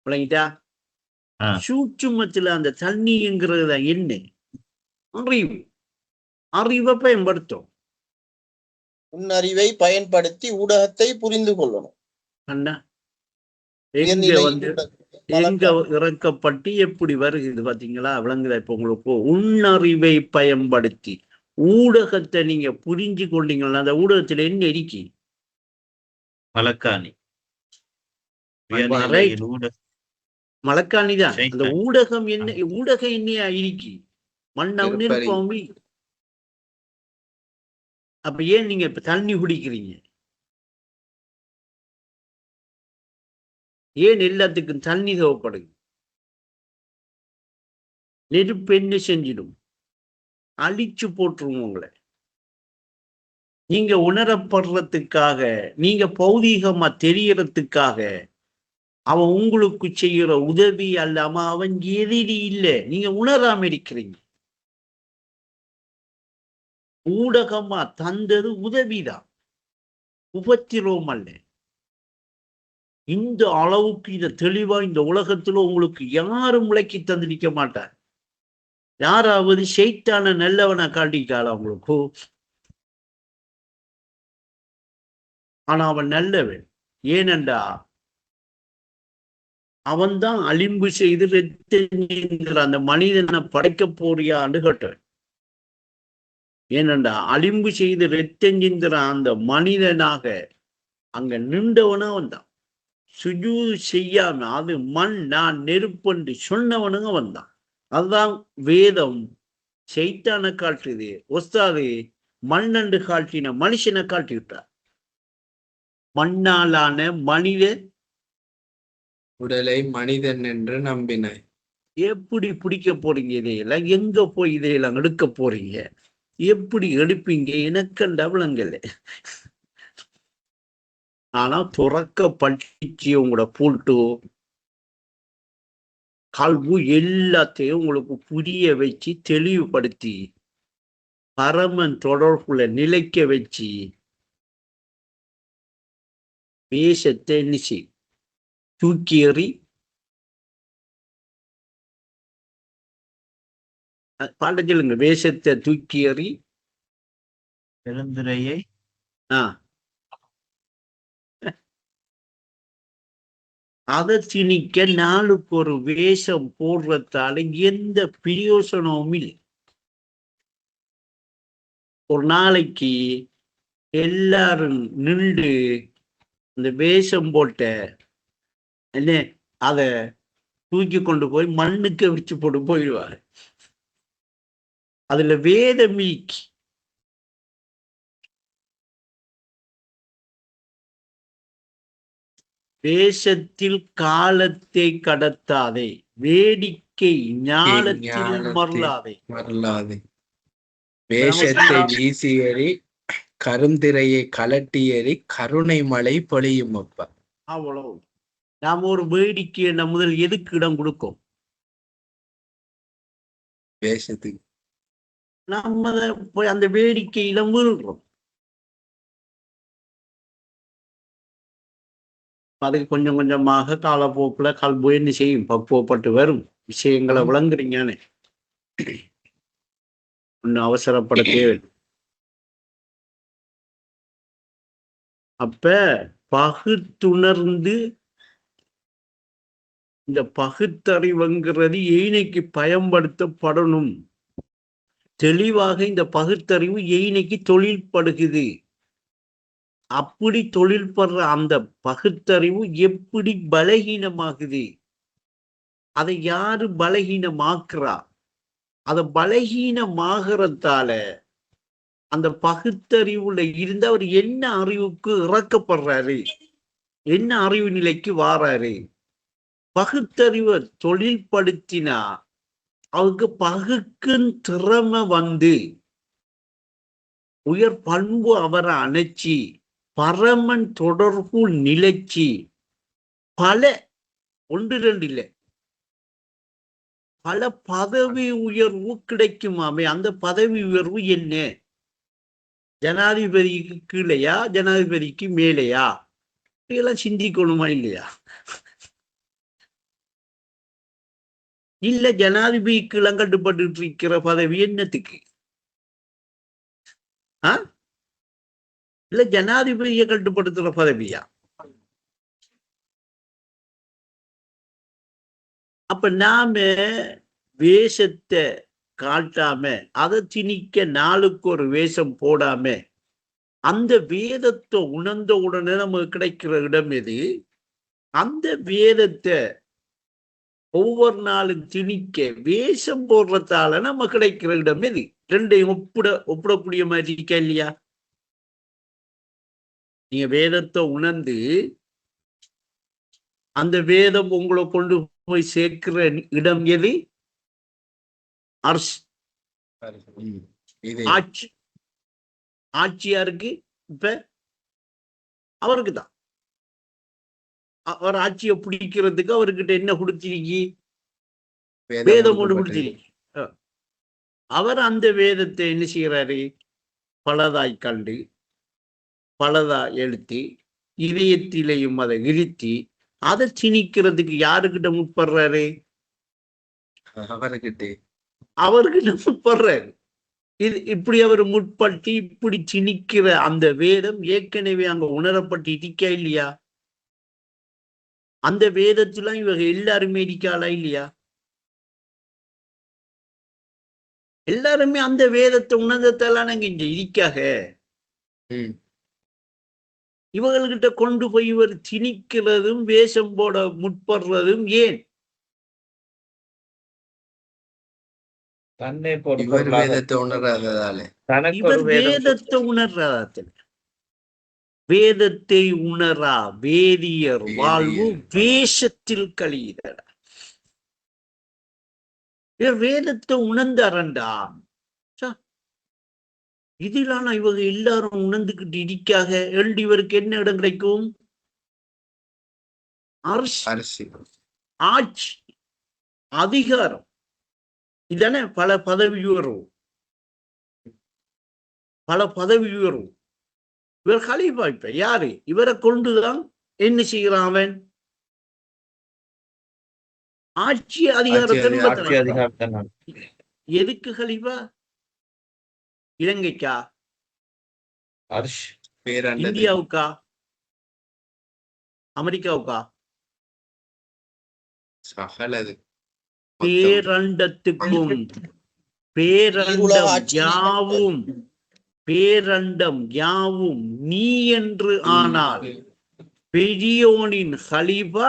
விளங்கிட்டா? சூட்சுமத்துல அந்த தண்ணிங்கிறது என்ன? அறிவு. அறிவை பயன்படுத்தும். உன்னறிவை பயன்படுத்தி ஊடகத்தை புரிந்து கொள்ளணும். எங்க இறக்கப்பட்டு எப்படி வருகிறது பாத்தீங்களா? விளங்குதா? இப்ப உங்களுக்கு உன்னறிவை பயன்படுத்தி ஊடகத்தை நீங்க புரிஞ்சு கொண்டீங்கன்னா அந்த ஊடகத்துல என்ன இருக்கி? மலக்காணி உயர்நிலையில் ஊடக மலக்காணிதான் அந்த சைத்தான். ஊடகம் என்ன, ஊடகம் என்னையா இருக்கி மண்ண நெருப்பறி. நெருப்பாமி. அப்ப ஏன் நீங்க இப்ப தண்ணி குடிக்கிறீங்க? ஏன் எல்லாத்துக்கும் தண்ணி தேவைப்படுது? நெருப்பு என்ன செஞ்சிடும்? அழிச்சு போட்டுருவோம் உங்களை. நீங்க உணரப்படுறதுக்காக, நீங்க பௌதீகமா தெரியறதுக்காக அவன் உங்களுக்கு செய்யற உதவி அல்லாம அவன் எதிரி இல்லை. நீங்க உணராம இருக்கிறீங்க. ஊடகமா தந்தது உதவிதான், உபத்திரவம் அல்ல. இந்த அளவுக்கு இத தெளிவா இந்த உலகத்துல உங்களுக்கு யாரும் விளக்கி தந்திருக்க மாட்டார். யாராவது ஷைத்தான நல்லவனை காட்டிக்கால உங்களுக்கு? ஆனா அவன் நல்லவன். ஏனென்றா அவன்தான் அலிம்பு செய்து ரத்த அந்த மனிதனை படைக்க போறியான்னு கேட்டவன். ஏனென்றா அலிம்பு செய்து ரத்தஞ்சிந்திர அந்த மனிதனாக அங்க நின்றவன வந்தான். சுஜூ செய்யாம அது மண் நான் நெருப்பென்று சொன்னவனுங்க வந்தான். அதுதான் வேதம் சைத்தான காட்டுது. ஒஸ்தாது மண்ணண்டு காட்டின மனுஷனை காட்டி விட்டார். மண்ணாலான மனித உடலை மனிதன் என்று நம்பினாய். எப்படி பிடிக்க போறீங்க? இதையெல்லாம் எங்க போய் இதையெல்லாம் எடுக்க போறீங்க? எப்படி எடுப்பீங்க? எனக்கு விளங்கல. ஆனா துறக்க பட்டிச்சு உங்களோட பூட்டு கல்வு எல்லாத்தையும் உங்களுக்கு புரிய வச்சு தெளிவுபடுத்தி பரமன் தொடர்புல நிலைக்க வச்சு வேஷத்தை நிச்சு தூக்கி எறி பாட்ட சொல்லுங்க. வேஷத்தை தூக்கி எறி பெருந்துரையை அதை திணிக்க நாளுக்கு ஒரு வேஷம் போடுறதால எந்த பிரயோசனமும் இல்லை. ஒரு நாளைக்கு எல்லாரும் நின்று இந்த வேஷம் போட்ட என்ன அத தூக்கி கொண்டு போய் மண்ணுக்கு வச்சு போட்டு போயிடுவாரு. அதுல வேதம் மீக்கி வேஷத்தில் காலத்தை கடத்தாதே, வேடிக்கை ஞானத்தில் மறலாதே. மறலாதே. வேஷத்தை வீசியறி கருந்திரையை கலட்டியறி கருணை மழை பொழியும். அப்ப அவ்வளவு. நாம ஒரு வேடிக்கை முதல் எதுக்கு இடம் கொடுக்கும்? வேஷத்துக்கு. நம்ம போய் அந்த வேடிக்கையில முழுகிறோம். அதுக்கு கொஞ்சம் கொஞ்சமாக காலப்போக்குல கல்பு என்ன செய்யும்? பக்குவப்பட்டு வரும். விஷயங்களை விளங்குறீங்கன்னு ஒன்னும் அவசரப்பட தேவை. அப்ப பகுத்துணர்ந்து இந்த பகுத்தறிவுங்கிறது ஏனைக்கு பயன்படுத்தப்படணும். தெளிவாக இந்த பகுத்தறிவு ஏனைக்கு தொழில்படுகிறது. அப்படி தொழில்படுற அந்த பகுத்தறிவு எப்படி பலகீனமாகுது? அதை யாரு பலகீனமாக்குறா? அதை பலகீனமாகறதால அந்த பகுத்தறிவுல இருந்து அவர் என்ன அறிவுக்கு இறக்கப்படுறாரு? என்ன அறிவு நிலைக்கு வாராரு? பகுத்தறிவை தொழில்படுத்தினா அவருக்கு பகுக்கும் திறமை வந்து உயர் பண்பு அவரை அணைச்சி பரமன் தொடர்பு நிலைச்சி பல ஒன்று ரெண்டு இல்லை பல பதவி உயர்வு கிடைக்குமாமே. அந்த பதவி உயர்வு என்ன? ஜனாதிபதிக்கு கீழையா, ஜனாதிபதிக்கு மேலையா? இதெல்லாம் சிந்திக்கணுமா இல்லையா? இல்ல ஜனாதிபதிக்கு எல்லாம் கட்டுப்பட்டு இருக்கிற பதவி என்னத்துக்கு? இல்ல ஜனாதிபதியை கட்டுப்படுத்துற பதவியா? அப்ப நாம வேஷத்தை காட்டாம அதை திணிக்க நாளுக்கு ஒரு வேஷம் போடாம அந்த வேதத்தை உணர்ந்த உடனே நமக்கு கிடைக்கிற இடம் எது? அந்த வேதத்தை ஒவ்வொரு நாளும் திணிக்க வேஷம் போடுறதால நம்ம கிடைக்கிற இடம் எது? ரெண்டையும் ஒப்பிடக்கூடிய மாதிரி இருக்கா இல்லையா? நீங்க வேதத்தை உணர்ந்து அந்த வேதம் உங்களை கொண்டு போய் சேர்க்கிற இடம் எது? அரசு ஆட்சி. ஆட்சியாருக்கு இப்ப அவருக்கு தான் அவர் ஆட்சியை பிடிக்கிறதுக்கு அவர்கிட்ட என்ன கொடுத்திருக்கி? வேதம் ஒன்று கொடுத்திருக்கி. அவர் அந்த வேதத்தை என்ன செய்யறாரு? பலதாய் கண்டு பலதா எழுத்தி இதயத்திலையும் அதை இருத்தி அதை திணிக்கிறதுக்கு யாருக்கிட்ட முற்படுறாரு? அவர்கிட்ட முற்படுறாரு. இது இப்படி அவர் முற்பட்டு இப்படி திணிக்கிற அந்த வேதம் ஏற்கனவே அங்க உணரப்பட்டு இருக்கா இல்லையா? அந்த வேதத்துல இவங்க எல்லாருமே இருக்காளா இல்லையா? எல்லாருமே அந்த வேதத்தை உணர்ந்ததெல்லாம் இங்க இருக்காக. இவங்கள்கிட்ட கொண்டு போய் இவர் திணிக்கிறதும் வேஷம் போட முற்படுறதும் ஏன்? இவர் வேதத்தை உணராததால. இவர் வேதத்தை உணர்றாத வேதத்தை உணரா வேதியர் வாழ்வு வேஷத்தில் கழியுதல. வேதத்தை உணர்ந்தாரண்டா இதிலான இவங்க எல்லாரும் உணர்ந்துகிட்டு இடிக்காக எழுதி இவருக்கு என்ன இடம் கிடைக்கும்? அரசு, ஆட்சி, அதிகாரம். இதானே பல பதவி உயர்வு. இவர் கலீஃபா. இப்ப யாரு? இவரை கொண்டுதான் என்ன செய்யறான் அவன்? ஆட்சி அதிகாரத்தை. எதுக்கு கலீஃபா? இலங்கைக்கா? இந்தியாவுக்கா? அமெரிக்காவுக்கா? பேரண்டத்துக்கும் பேரண்டம் யாவும் நீ என்று ஆனால் பெரியோனின் ஹலீஃபா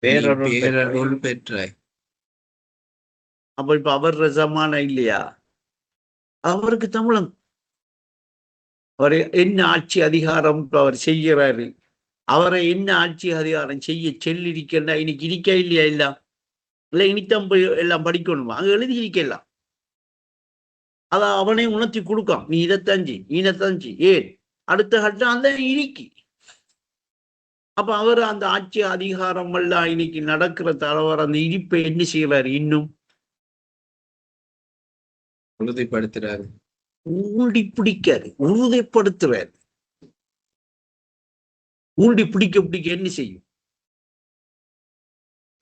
பேரருள் பெற்றாய். அப்ப இப்ப அவர் ரசமான இல்லையா? அவருக்கு தமிழன் அவர் என்ன ஆட்சி அதிகாரம் அவர் செய்கிறாரு? அவரை என்ன ஆட்சி அதிகாரம் செய்ய செல்லிருக்கா? இன்னைக்கு இருக்கா இல்லையா? எல்லாம் இல்ல இனித்தான் போய் எல்லாம் படிக்கணுமா? அங்க எழுதி இருக்கலாம். அத அவனே உணர்த்தி கொடுக்கான். நீ இதைத்தஞ்சி இனத்தஞ்சி ஏன் அடுத்த கட்டம் அந்த இனிக்கு. அப்ப அவர் அந்த ஆட்சி அதிகாரம் எல்லாம் இன்னைக்கு நடக்கிற தலைவர் அந்த இனிப்பை என்ன செய்யறாரு? இன்னும் உறுதிப்படுத்துறாரு. ஊண்டி பிடிக்காரு, உறுதிப்படுத்துறாரு. ஊண்டி பிடிக்க என்ன செய்யும்?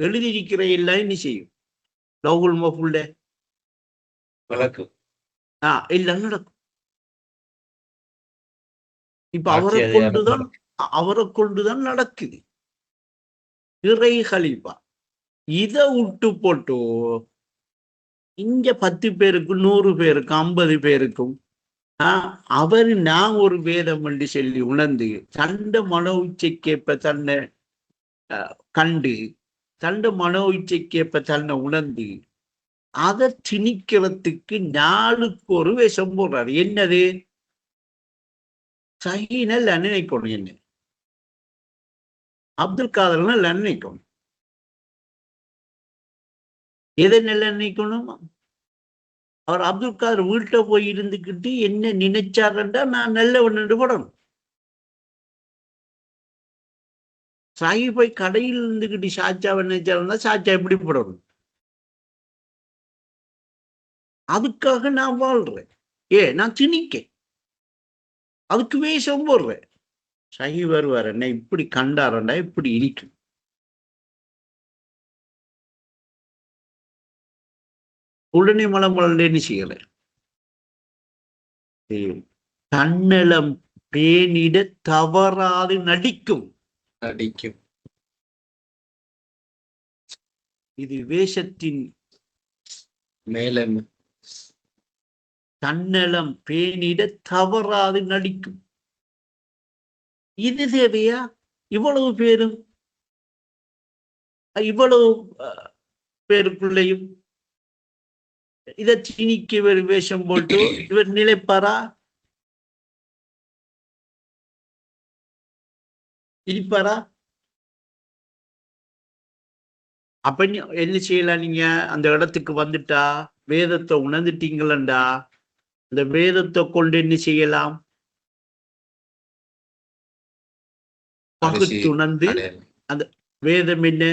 எழுதியிருக்கிற எல்லாம் என்ன செய்யும்? லவ்குல் மஃபூல்ல வழக்கு எல்லாம் நடக்கும். இப்ப அவரை கொண்டுதான் நடக்குது. இறை ஹலீஃபா இதை விட்டு போட்டு இங்க 10 பேருக்கும் 100 பேருக்கும் 50 பேருக்கும் அவரு நான் ஒரு வேதம் என்று சொல்லி உணர்ந்து தண்ட மனோ இச்சைக்கேற்ப தன்னை கண்டு தண்ட மனோ இச்சைக்கேற்ப தன்னை உணர்ந்து அதை திணிக்கிறதுக்கு நாளுக்கு ஒரு விஷம் போடுறாரு. என்னது? சஹீனல் நினைக்கணும். என்ன அப்துல் காதர்னா நினைக்கணும். எதை நல்ல நினைக்கணும்? அவர் அப்துல் காதர் வீட்டை போய் இருந்துக்கிட்டு என்ன நினைச்சாருன்றா நான் நல்ல ஒன்று படணும். சாயி போய் கடையில் இருந்துக்கிட்டு சாச்சாவை நினைச்சாருந்தா சாச்சா எப்படி படணும்? அதுக்காக நான் வாழ்றேன். நான் திணிக்க அதுக்கு வேஷம் போடுறேன். சஹி வருவார், என்ன இப்படி கண்டாரண்டா இப்படி இருக்கும். உடனே மலமலன்னு செய்யல. தன்னலம் பேணிட தவறாது நடிக்கும். இது வேஷத்தின் மேலம். தன்னலம் பேணிட தவறாது நடிக்கும். இது தேவையா? இவ்வளவு பேரும் இவ்வளவு பேருக்குள்ளேயும் இதை திணிக்க இவர் வேஷம் போட்டு இவர் நிலைப்பாரா? இருப்பாரா? அப்ப என்ன செய்யலாம்? நீங்க அந்த இடத்துக்கு வந்துட்டா வேதத்தை உணர்ந்துட்டீங்களா, அந்த வேதத்தை கொண்டு என்ன செய்யலாம்? பகுத்துணர்ந்து அந்த வேதம் என்ன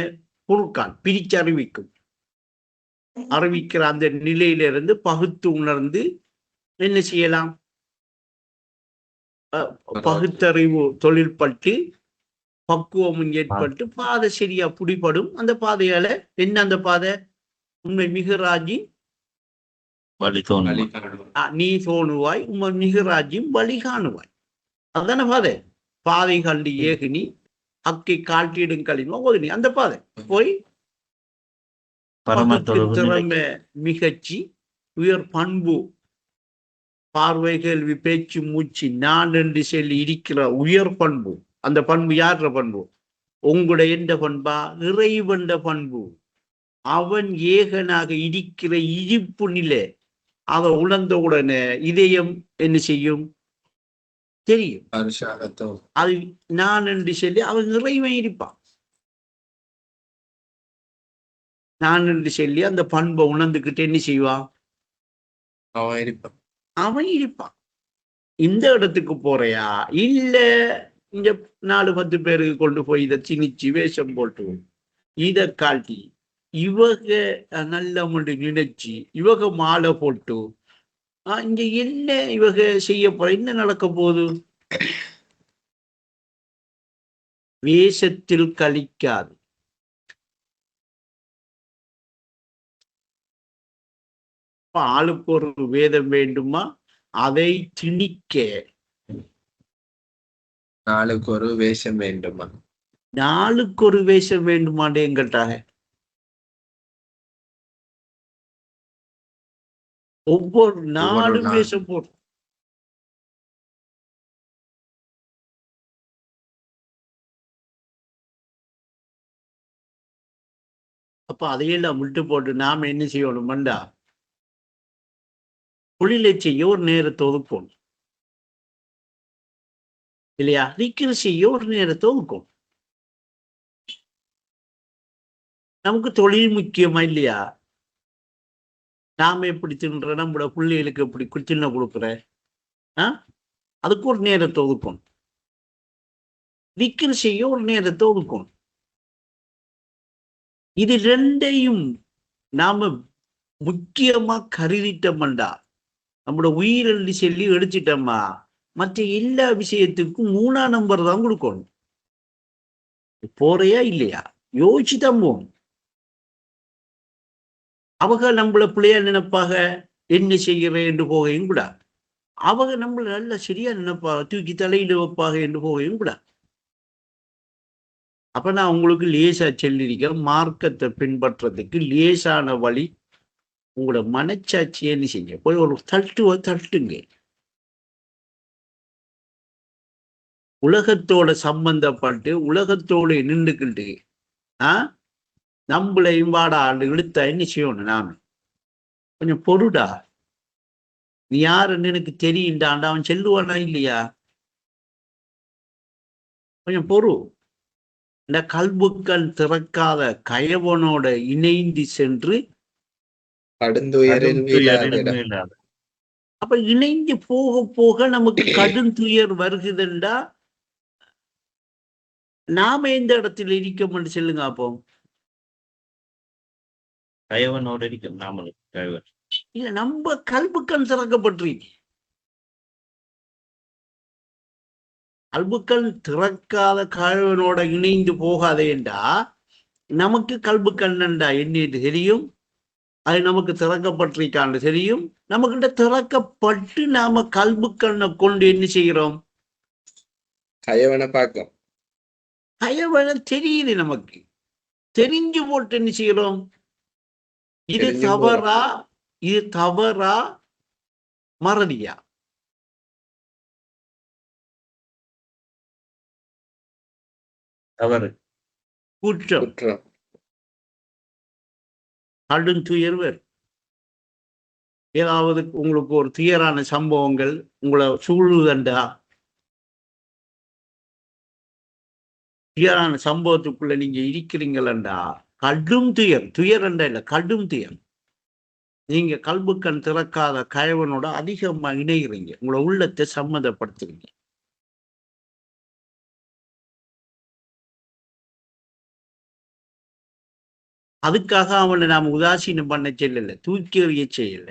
பொருட்கான் பிரிச்சு அறிவிக்கும். அறிவிக்கிற அந்த நிலையிலிருந்து பகுத்து உணர்ந்து என்ன செய்யலாம்? பகுத்தறிவு தொழில்பட்டு பக்குவமும் ஏற்பட்டு பாதை சரியா புடிபடும். அந்த பாதையால என்ன? அந்த பாதை உண்மை மிகராஜி நீ தோணுவாய், உண்மை மிகராஜியும் வழி காணுவாய். அதுதானே பாதை. பாதை கண்டு ஏகினி அக்கை காட்டிடும் களிமா ஓதுனி. அந்த பாதை போய் திறமை மிகச்சி உயர் பண்பு பார்வை கேள்வி பேச்சு மூச்சு நான் என்று சொல்லி இருக்கிற உயர் பண்பு. அந்த பண்பு யார பண்பு? உங்களுடைய எந்த பண்பா? இறைவந்த பண்பு. அவன் ஏகனாக இருக்கிற இருப்பு நிலை. அதை உணர்ந்த உடனே இதயம் என்ன செய்யும்? தெரியும். அது நான் என்று சொல்லி அவன் இறைவன் இருப்பான். நான் என்று சொல்லி அந்த பண்பை உணர்ந்துகிட்டு என்ன செய்வான்? அவன் இருப்பான். இந்த இடத்துக்கு போறையா இல்ல இங்க 4-10 பேருக்கு கொண்டு போய் இதை திணிச்சு வேஷம் போட்டு இதை காட்டி இவக நல்ல முடி நினைச்சு இவக மாலை போட்டு இங்க என்ன இவக செய்ய போற? என்ன நடக்க போகுது? வேஷத்தில் கழிக்காது. ஆளுக்கு ஒரு வேதம் வேண்டுமா? அதை திணிக்க நாளுக்கு ஒரு வேஷம் வேண்டுமா? நாளுக்கு ஒரு வேஷம் வேண்டுமாண்டே எங்கிட்டாக ஒவ்வொரு நாளும் வேஷம் போட்டு அப்ப அதையெல்லாம் விட்டு போட்டு நாம என்ன செய்யணும்டா? தொழிலை செய்ய ஒரு நேரத்தை ஒதுக்கும் இல்லையா? திக்ர் செய்ய ஒரு நேரத்தை ஒதுக்கும். நமக்கு தொழில் முக்கியமா இல்லையா? நாம எப்படி தின்ற, நம்மளோட பிள்ளைகளுக்கு எப்படி தின்ன கொடுக்குற, அதுக்கு ஒரு நேரத்தை ஒதுக்கும். திக்ர் செய்ய ஒரு நேரத்தை ஒதுக்கும். இது ரெண்டையும் நாம முக்கியமா கருதிட்டோம்டா, நம்மளோட உயிரெழுதி சொல்லி எடுத்துட்டோமா, மற்ற எல்லா விஷயத்துக்கும் 3ஆம் நம்பர் தான் கொடுக்கணும். போறையா இல்லையா யோசிச்சுதான் போகணும். அவங்க நம்மள பிள்ளையா நினைப்பாக, என்ன செய்கிறேன் என்று போகையும் கூட. அவங்க நம்மள நல்ல சரியா நினைப்பாக, தூக்கி தலையில வைப்பாக என்று போகையும் கூட. அப்ப நான் உங்களுக்கு லேசா சொல்லியிருக்கேன், மார்க்கத்தை பின்பற்றதுக்கு லேசான வழி உங்களோட மனச்சாட்சியன்னு செய்ய போய் ஒரு தட்டுங்க. உலகத்தோட சம்பந்தப்பட்டு உலகத்தோட நின்றுக்கிட்டு நம்மளையும் வாடா இழுத்தா என்ன செய்யணும்? நாம கொஞ்சம் பொருடா, நீ யாருன்னு எனக்கு தெரியுண்டாண்டா அவன் செல்லுவானா இல்லையா? கொஞ்சம் பொறு. இந்த கல்புக்கள் திறக்காத கயவனோட இணைந்து சென்று அப்ப இணைந்து போக போக நமக்கு கடும் துயர் வருகுதுண்டா நாம எந்த இடத்துல இருக்கோம்னு சொல்லுங்க. அப்போ கயவனோட இருக்கும் நாமளும் கயவன் இல்ல, நம்ம கல்புக்கண் திறக்கப்பட்டிருக்கு. கல்புக்கண் திறக்காத கயவனோட இணைந்து போகாதேண்டா நமக்கு கல்புக்கண்ணண்டா என்னன்னு தெரியும், அது நமக்கு திறக்கப்பட்டிருக்கான்னு தெரியும். நமக்கிட்ட திறக்கப்பட்டு நாம கல்புக்கண்ணை கொண்டு என்ன செய்கிறோம்? கயவனை பார்க்க கயவனை தெரியுது, நமக்கு தெரிஞ்சு போட்டு என்ன செய்கிறோம்? இது தவறா மறதியா? தவறு. குற்றம், குற்றம். கடும் துயர் வரும். ஏதாவது உங்களுக்கு ஒரு துயரான சம்பவங்கள் உங்களை சூழுதண்டா, துயரான சம்பவத்துக்குள்ள நீங்க இருக்கிறீங்களா, கடும் துயர், துயர் என்ற இல்ல, கடும் துயர். நீங்க கல்புக்கண் திறக்காத கயவனோட அதிகமா இணைகிறீங்க, உங்களை உள்ளத்தை சம்மதப்படுத்துறீங்க. அதுக்காக அவனை நாம உதாசீனம் பண்ண செல்லல, தூக்கி எறிய செய்யல.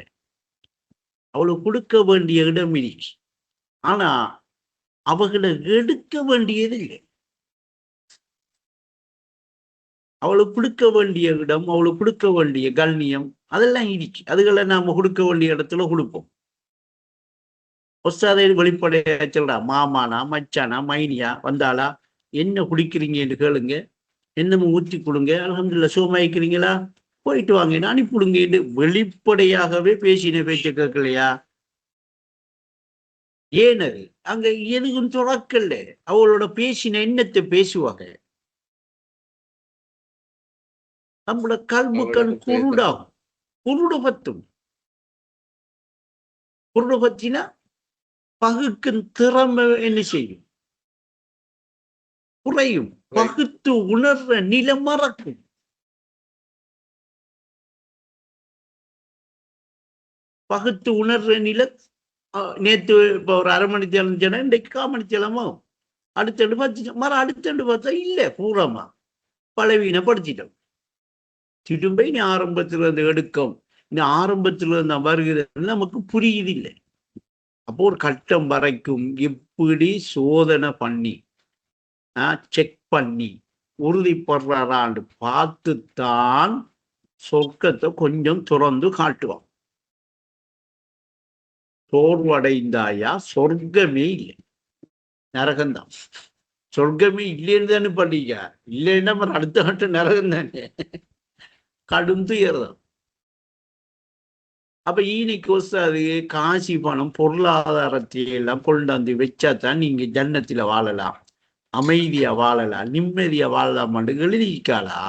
அவளுக்கு கொடுக்க வேண்டிய இடம் இருக்கு, ஆனா அவகளை எடுக்க வேண்டியது இல்லை. அவளுக்கு கொடுக்க வேண்டிய இடம், அவளுக்கு கொடுக்க வேண்டிய கண்ணியம் அதெல்லாம் இருக்கு. அதுகளை நாம கொடுக்க வேண்டிய இடத்துல கொடுப்போம். ஒசாதை வெளிப்படையா சொல்றா, மாமானா மச்சானா மைனியா வந்தாளா, என்ன குடிக்கிறீங்க என்று கேளுங்க, என்னமும் ஊற்றி கொடுங்க, அல்ஹம்துலில்லாஹ் சுகமாயிக்கிறீங்களா, போயிட்டு வாங்க அனுப்பிவிடுங்க என்று வெளிப்படையாகவே பேசின பேச்ச கேட்கலையா? ஏனது அங்க எதுக்கும் துறக்கல. அவளோட பேசின எண்ணத்தை பேசுவாங்க. நம்மளோட கல்புக்கண் குருடாகும், குருடு பத்தும். குருடு பத்தினா பகுக்கும் திறமை என்ன செய்யும், குறையும். பகுத்து உணர்ற நிலை மறக்கும். பகுத்து உணர்ற நிலை நேற்று இப்ப ஒரு அரை மணி தேலம் சொன்னா இன்றைக்கு 1/4 மணி தேலமோ, அடுத்தண்டு பார்த்து மரம் அடுத்தண்டு பார்த்தா இல்ல, பூரமா பலவீனப்படுத்திட்டோம். திரும்ப இனி ஆரம்பத்துல இருந்து எடுக்கும், இனி ஆரம்பத்துல இருந்து வருகிறது நமக்கு புரியுது இல்லை. அப்போ ஒரு கட்டம் வரைக்கும் இப்படி சோதனை பண்ணி செக் பண்ணி உறுதிப்படுறாண்டு பார்த்துத்தான் சொர்க்கத்தை கொஞ்சம் துறந்து காட்டுவான். சோர்வடைந்தாயா, சொர்க்கமே இல்லை, நரகம்தான். சொர்க்கமே இல்லைன்னு தானே பண்ணிக்க, இல்லைன்னா அடுத்த கட்டம் நரகம் தானே, கடும் துயர்தான். அப்ப ஈனிக்கு அது காசி பணம் பொருளாதாரத்தை எல்லாம் கொண்டாந்து வச்சாதான் நீங்க ஜன்னத்துல வாழலாம், அமைதியா வாழலாம், நிம்மதியா வாழலாம் எழுதிக்காளா?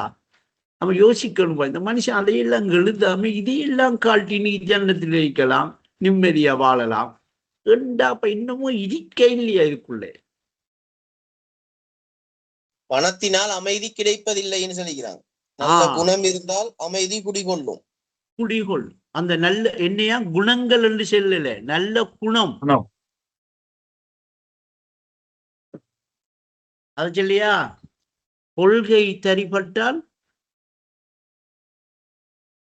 நம்ம யோசிக்கணும். இந்த மனுஷன் அதையெல்லாம் எழுதாம இதையெல்லாம் காட்டி நீ ஜன்னத்தில் வைக்கலாம், நிம்மதியா வாழலாம் என்றா அப்ப இன்னமும் இருக்க இல்லையா இதுக்குள்ள? பணத்தினால் அமைதி கிடைப்பதில்லைன்னு சொல்லிக்கிறாங்க. நல்ல குணம் இருந்தால் அமைதி குடிகொள்ளும். குடிகொள் அந்த நல்ல என்னையா குணங்கள் என்று சொல்லல, நல்ல குணம். அது சொல்லியா, கொள்கை தரிப்பட்டால்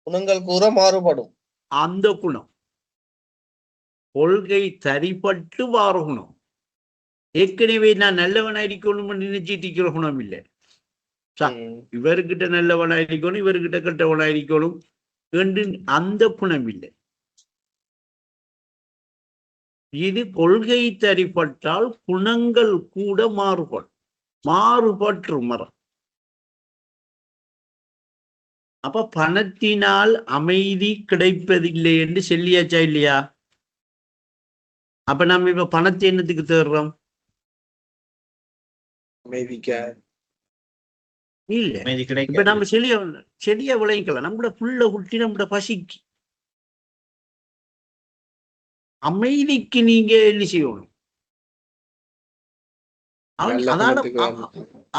குணங்கள் கூற மாறுபடும். அந்த குணம் கொள்கை தரிப்பட்டு மாறுகுணம். ஏற்கனவே நான் நல்லவனாயிருக்கணும் நினைச்சிட்டு இருக்கிற குணம் இல்லை. இவர்கிட்ட நல்லவனாயிருக்கணும், இவர்கிட்ட கெட்டவனாயிருக்கணும் என்று அந்த குணம் இல்லை. இது கொள்கை தரிப்பட்டால் குணங்கள் கூட மாறுபட்டு மரம். அப்ப பணத்தினால் அமைதி கிடைப்பதில்லை என்று சொல்லியாச்சா இல்லையா? அப்ப நம்ம இப்ப பணத்தை என்னத்துக்கு தேடுறோம்? இல்ல, இப்ப நம்ம செடிய விளைக்கலாம், நம்மளோட புள்ள குட்டி நம்மளோட பசிக்கு. அமைதிக்கு நீங்க என்ன செய்யணும்?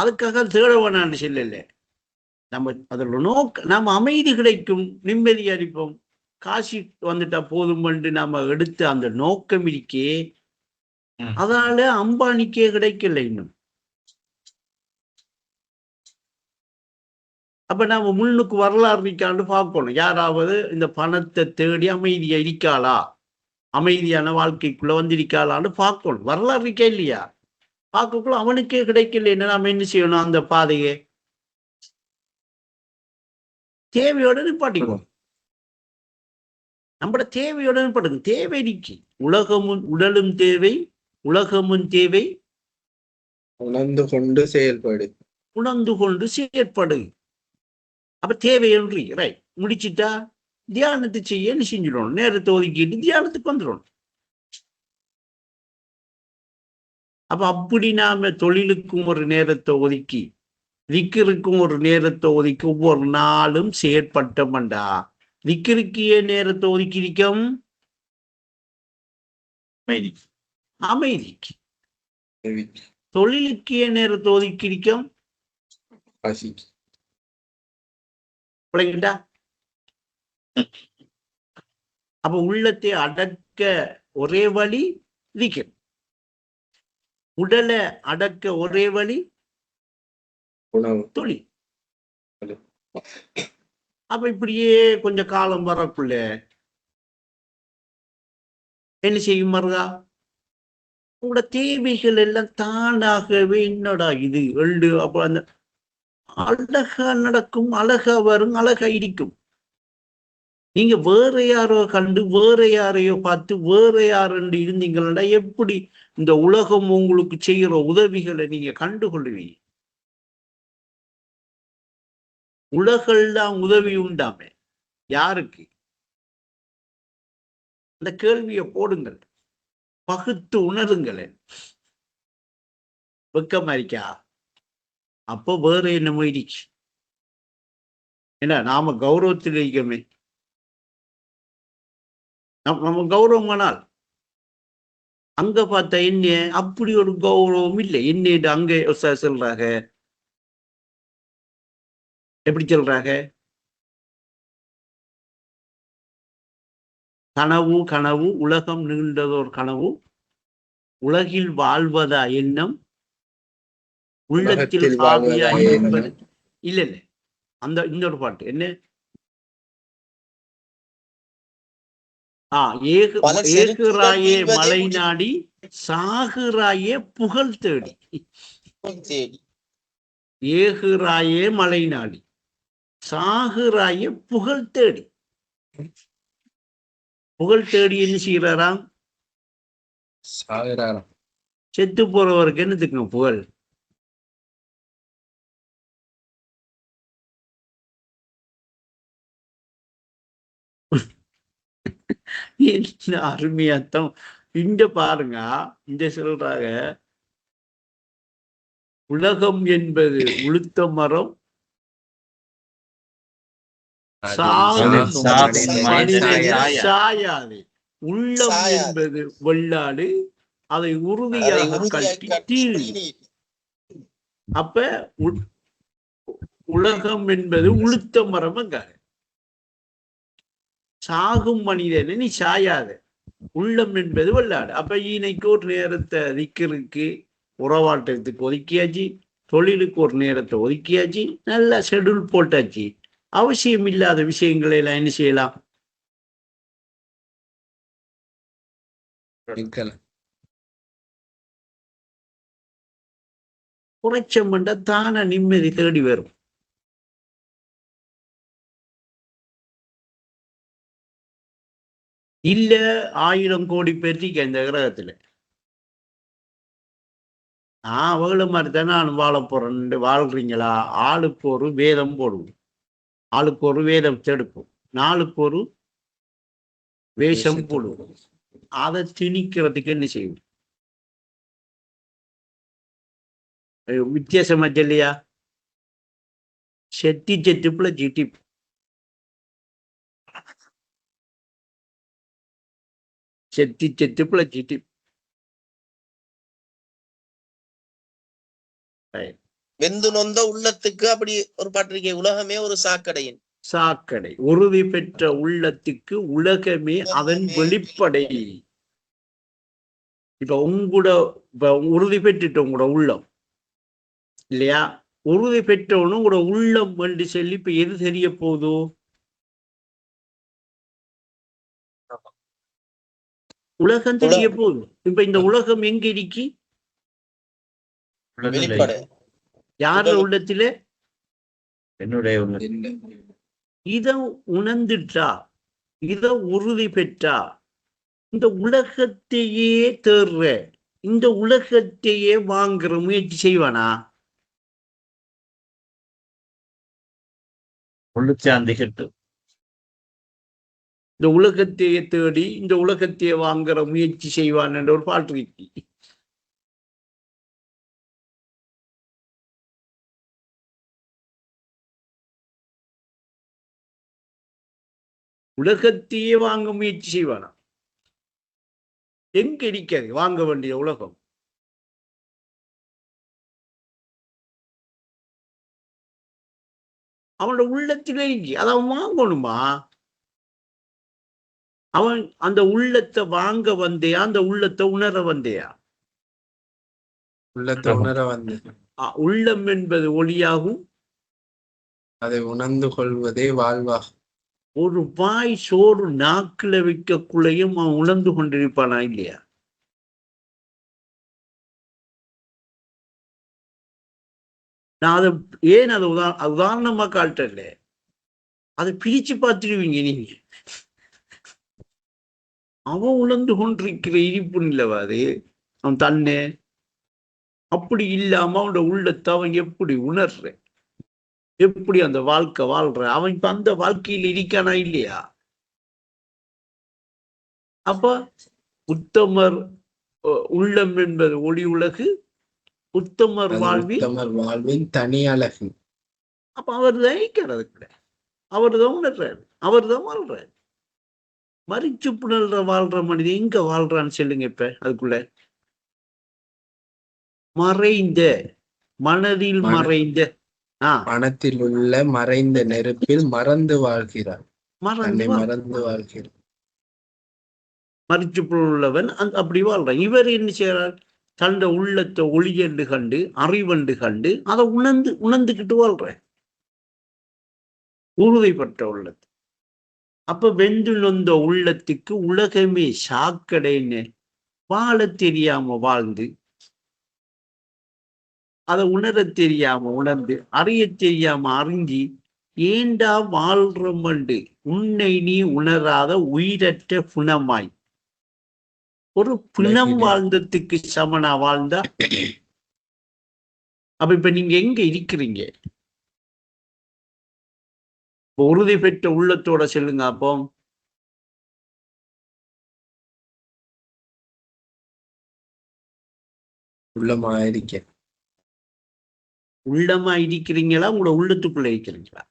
அதுக்காக தேட வேணான்னு சொல்லல. நம்ம அதோட நம்ம அமைதி கிடைக்கும், நிம்மதி அளிப்போம், காசி வந்துட்டா போதும் என்று நாம எடுத்து அந்த நோக்கம் இருக்கே, அதனால அம்பானிக்கே கிடைக்கல இன்னும். அப்ப நாம முன்னுக்கு வரலாறு இருக்கான்னு பார்க்கணும். யாராவது இந்த பணத்தை தேடி அமைதியா இருக்காளா, அமைதியான வாழ்க்கைக்குள்ள வந்திருக்காளான்னு பார்க்கணும். வரலாறு இருக்கா இல்லையா? பார்க்கக்குள்ள அவனுக்கே கிடைக்கல, என்ன நாம என்ன செய்யணும்? அந்த பாதையை தேவையோட நிப்பாட்டிக்கணும். நம்மளோட தேவையோட நிப்பாட்டுங்க. தேவை நிக்கி உலகமும் உடலும் தேவை, உலகமும் தேவை, உணர்ந்து கொண்டு செயல்படு. அப்ப தேவை என்று ரைட் முடிச்சுட்டா தியானத்தை செய்ய செஞ்சிடணும். நேரத்தை ஒதுக்கிட்டு தியானத்துக்கு வந்துடணும். அப்ப அப்படி நாம தொழிலுக்கும் ஒரு நேரத்தை ஒதுக்கி திக்கிற்கும் ஒரு நேரத்தை ஒதுக்கி ஒவ்வொரு நாளும் செயற்பட்டோம்டா திக்கிற்கு ஏன் நேரத்தை ஒதுக்கியிருக்கோம்? அமைதி. அமைதிக்கு. தொழிலுக்கு ஏன் நேரத்தை ஒதுக்கியிருக்கோம்? பிள்ளைங்கடா அப்ப உள்ளத்தை அடக்க ஒரே வழி திக்ர், உடலை அடக்க ஒரே வழி தொழில். அப்ப இப்படியே கொஞ்சம் காலம் வரக்குள்ள என்ன செய்யும் மருகா? உங்களோட தேவைகள் எல்லாம் தானாகவே என்னடா இது எள்ளு அப்ப அந்த அழகா நடக்கும், அழகா வரும், அழகா இருக்கும். நீங்க வேற யாரோ கண்டு வேற யாரையோ பார்த்து வேற யாருன்னு இருந்தீங்கன்னா எப்படி இந்த உலகம் உங்களுக்கு செய்யற உதவிகளை நீங்க கண்டுகொள்வீங்க? உலகெல்லாம் உதவி உண்டாமே யாருக்கு? அந்த கேள்வியை போடுங்கள், பகுத்து உணருங்களேன். வெக்கமா இருக்கா? அப்போ வேற என்ன போயிடுச்சு. ஏன்னா நாம கௌரவத்தில் இருக்கமே, நம்ம கௌரவம் ஆனால் அங்க பார்த்தா என்ன அப்படி ஒரு கௌரவம் இல்லை. என்ன அங்க சொல்றாங்க, எப்படி சொல்றாங்க? கனவு கனவு உலகம் நீண்டதோர் கனவு, உலகில் வாழ்வதா எண்ணம், உள்ளத்தில் ஆவியா இருப்பது. இல்ல இல்ல, அந்த இன்னொரு பாட்டு என்ன? ஏகுராயே மலை நாடி சாகுராயே புகழ் தேடி. ஏகுராயே மலை நாடி சாகுராயே புகழ் தேடி. புகழ் தேடி என்ன செய்யறாராம்? செத்து போறவருக்கு என்னத்துக்கு புகழ்? என்ன அருமையாத்தம். இங்க பாருங்க, இந்த சொல்றாங்க உலகம் என்பது உளுத்த மரம், சாயாது. உள்ளம் என்பது வெள்ளாடு, அதை உறுதியாக கட்டி தீழி. அப்ப உலகம் என்பது உளுத்த மரம், சாகும் மனிதனை நீ சாயாத. உள்ளம் என்பது வெள்ளாடு. அப்ப ஈனைக்கு ஒரு நேரத்தை திக்கிற்கு உறவாட்டத்துக்கு ஒதுக்கியாச்சு, தொழிலுக்கு ஒரு நேரத்தை ஒதுக்கியாச்சு, நல்ல ஷெடியூல் போட்டாச்சு. அவசியம் இல்லாத விஷயங்களை எல்லாம் என்ன செய்யலாம்? குறைச்சம் பண்ண தான நிம்மதி தேடி வரும். இல்ல 1000 கோடி பேருக்கு இந்த கிரகத்துல அவங்கள மாதிரிதான் நான் வாழ போறேன். வாழ்றீங்களா? ஆளுக்கு ஒரு வேதம் போடுவோம், ஆளுக்கு ஒரு வேதம் தடுப்போம், நாளுக்கு ஒரு வேஷம் போடுவோம். அதை திணிக்கிறதுக்கு என்ன செய்வோம்? வித்தியாசமா இல்லையா? செட்டுப்புல ஜிடி செட்டுப்புல ஜிடி. வெந்து நொந்த உள்ளத்துக்கு அப்படி ஒரு பத்திரிகை, உலகமே ஒரு சாக்கடையின் சாக்கடை. உறுதி பெற்ற உள்ளத்துக்கு உலகமே அதன் வெளிப்படை. இப்ப உறுதி பெற்றுட்ட உங்களோட உள்ளம் இல்லையா? உறுதி பெற்றவனும் உங்களோட உள்ளம் என்று சொல்லி இப்ப எது தெரிய போகுதோ? உலகம் தெரிய போகுது. இப்ப இந்த உலகம் எங்க இருக்கு? யார உள்ளத்திலே? என்னுடைய. இத உணர்ந்துட்டா, இத உறுதி பெற்றா, இந்த உலகத்தையே தேர்ற, இந்த உலகத்தையே வாங்குற முயற்சி செய்வானா? இந்த உலகத்தையே தேடி இந்த உலகத்தையே வாங்குற முயற்சி செய்வான் என்ற ஒரு பாட்டு இருக்கு. உலகத்தையே வாங்க முயற்சி செய்வானா? எங்க இருக்கிறது வாங்க வேண்டிய உலகம்? அவனோட உள்ளத்திலே இருக்கு. அதை அவன் வாங்கணுமா? அவன் அந்த உள்ளத்தை வாங்க வந்தையா, அந்த உள்ளத்தை உணர வந்தையா? உள்ளத்தை உணர வந்து உள்ளம் என்பது ஒளியாகும், அதை உணர்ந்து கொள்வதே வாழ்வாகும். ஒரு வாய் சோறு நாக்குல வைக்கக்குள்ளையும் அவன் உணர்ந்து கொண்டிருப்பானா இல்லையா? நான் அதை ஏன் அதை உதாரணமா காட்டல, அதை பிரிச்சு பார்த்துருவீங்க நீங்க. அவன் உணர்ந்து கொண்டிருக்கிற இருப்பு நிலவாது அவன் தன்னை. அப்படி இல்லாம அவனோட உள்ளத்தை அவன் எப்படி உணர்ற, எப்படி அந்த வாழ்க்கை வாழ்ற? அவன் இப்ப அந்த வாழ்க்கையில் இருக்கானா இல்லையா? அப்ப உத்தமர் உள்ளம் என்பது ஒளி உலகு, உத்தமர் வாழ்வின் தனி அழகு. அப்ப அவர் தயிக்கிறது கிடையாது, அவர் தான் உணர்றாரு, அவர் தான் வாழ்றாரு. மறிச்சு புணர்ற வாழ்ற மனிதன் எங்க வாழ்றான்னு சொல்லுங்க. இப்ப அதுக்குள்ள மறைந்த மனதில் மறைந்த மனத்தில் உள்ள மறைந்த நெருப்பில் மறந்து வாழ்கிறார், மறந்து வாழ்கிறார். மறிச்சு உள்ளவன் அப்படி வாழ்றான். இவர் என்ன செய்யறார்? தந்த உள்ளத்தை ஒளியண்டு கண்டு, அறிவண்டு கண்டு, அதை உணர்ந்துக்கிட்டு வாழ்ற, உறுதிப்பட்ட உள்ளது. அப்ப வெந்து நொந்த உள்ளத்துக்கு உலகமே சாக்கடைன்னு வாழ தெரியாம வாழ்ந்து, அதை உணர தெரியாம உணர்ந்து, அறிய தெரியாம அறிஞ்சி, ஏண்டா வாழ்றமண்டு உன்னை நீ உணராத உயிரற்ற புனமாய் ஒரு பிணம் வாழ்ந்ததுக்கு சமனா வாழ்ந்தா? அப்ப இப்ப நீங்க எங்க இருக்கிறீங்க? உறுதி பெற்ற உள்ளத்தோட சொல்லுங்க. அப்போ உள்ளமா இருக்கிறீங்களா? உங்களோட உள்ளத்துக்குள்ள இருக்கிறீங்களா?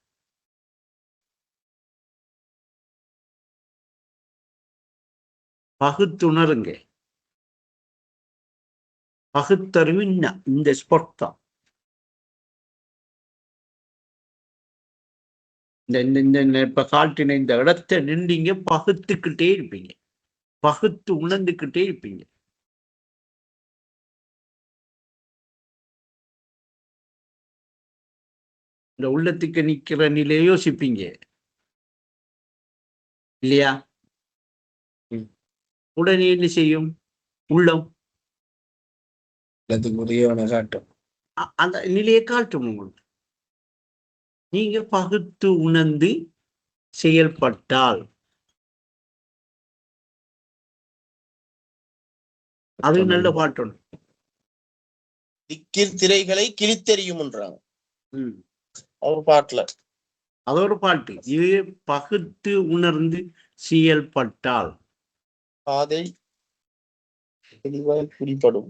பகுத்துணருங்க. பகுத்தறிவு இந்த ஸ்பாட் தான். இப்ப காட்டின இந்த இடத்தை நின்றீங்க, பகுத்துக்கிட்டே இருப்பீங்க, பகுத்து உணர்ந்துக்கிட்டே இருப்பீங்க. இந்த உள்ளத்துக்கு நிக்கிற நிலையை யோசிப்பீங்க இல்லையா? உடனே என்ன செய்யும்? உள்ளம் காட்டும், அந்த நிலையை காட்டும் உங்களுக்கு. நீங்க பகுத்து உணர்ந்து செயல்பட்டால் அது நல்ல பாட்டு. திக்கில் திரைகளை கிழித்தெறியும்ன்றாங்க ஒரு பாட்டுல. அது ஒரு பாட்டு. இது பகுத்து உணர்ந்து செயல்பட்டால் பாதை தெளிவாய் பிடிபடும்.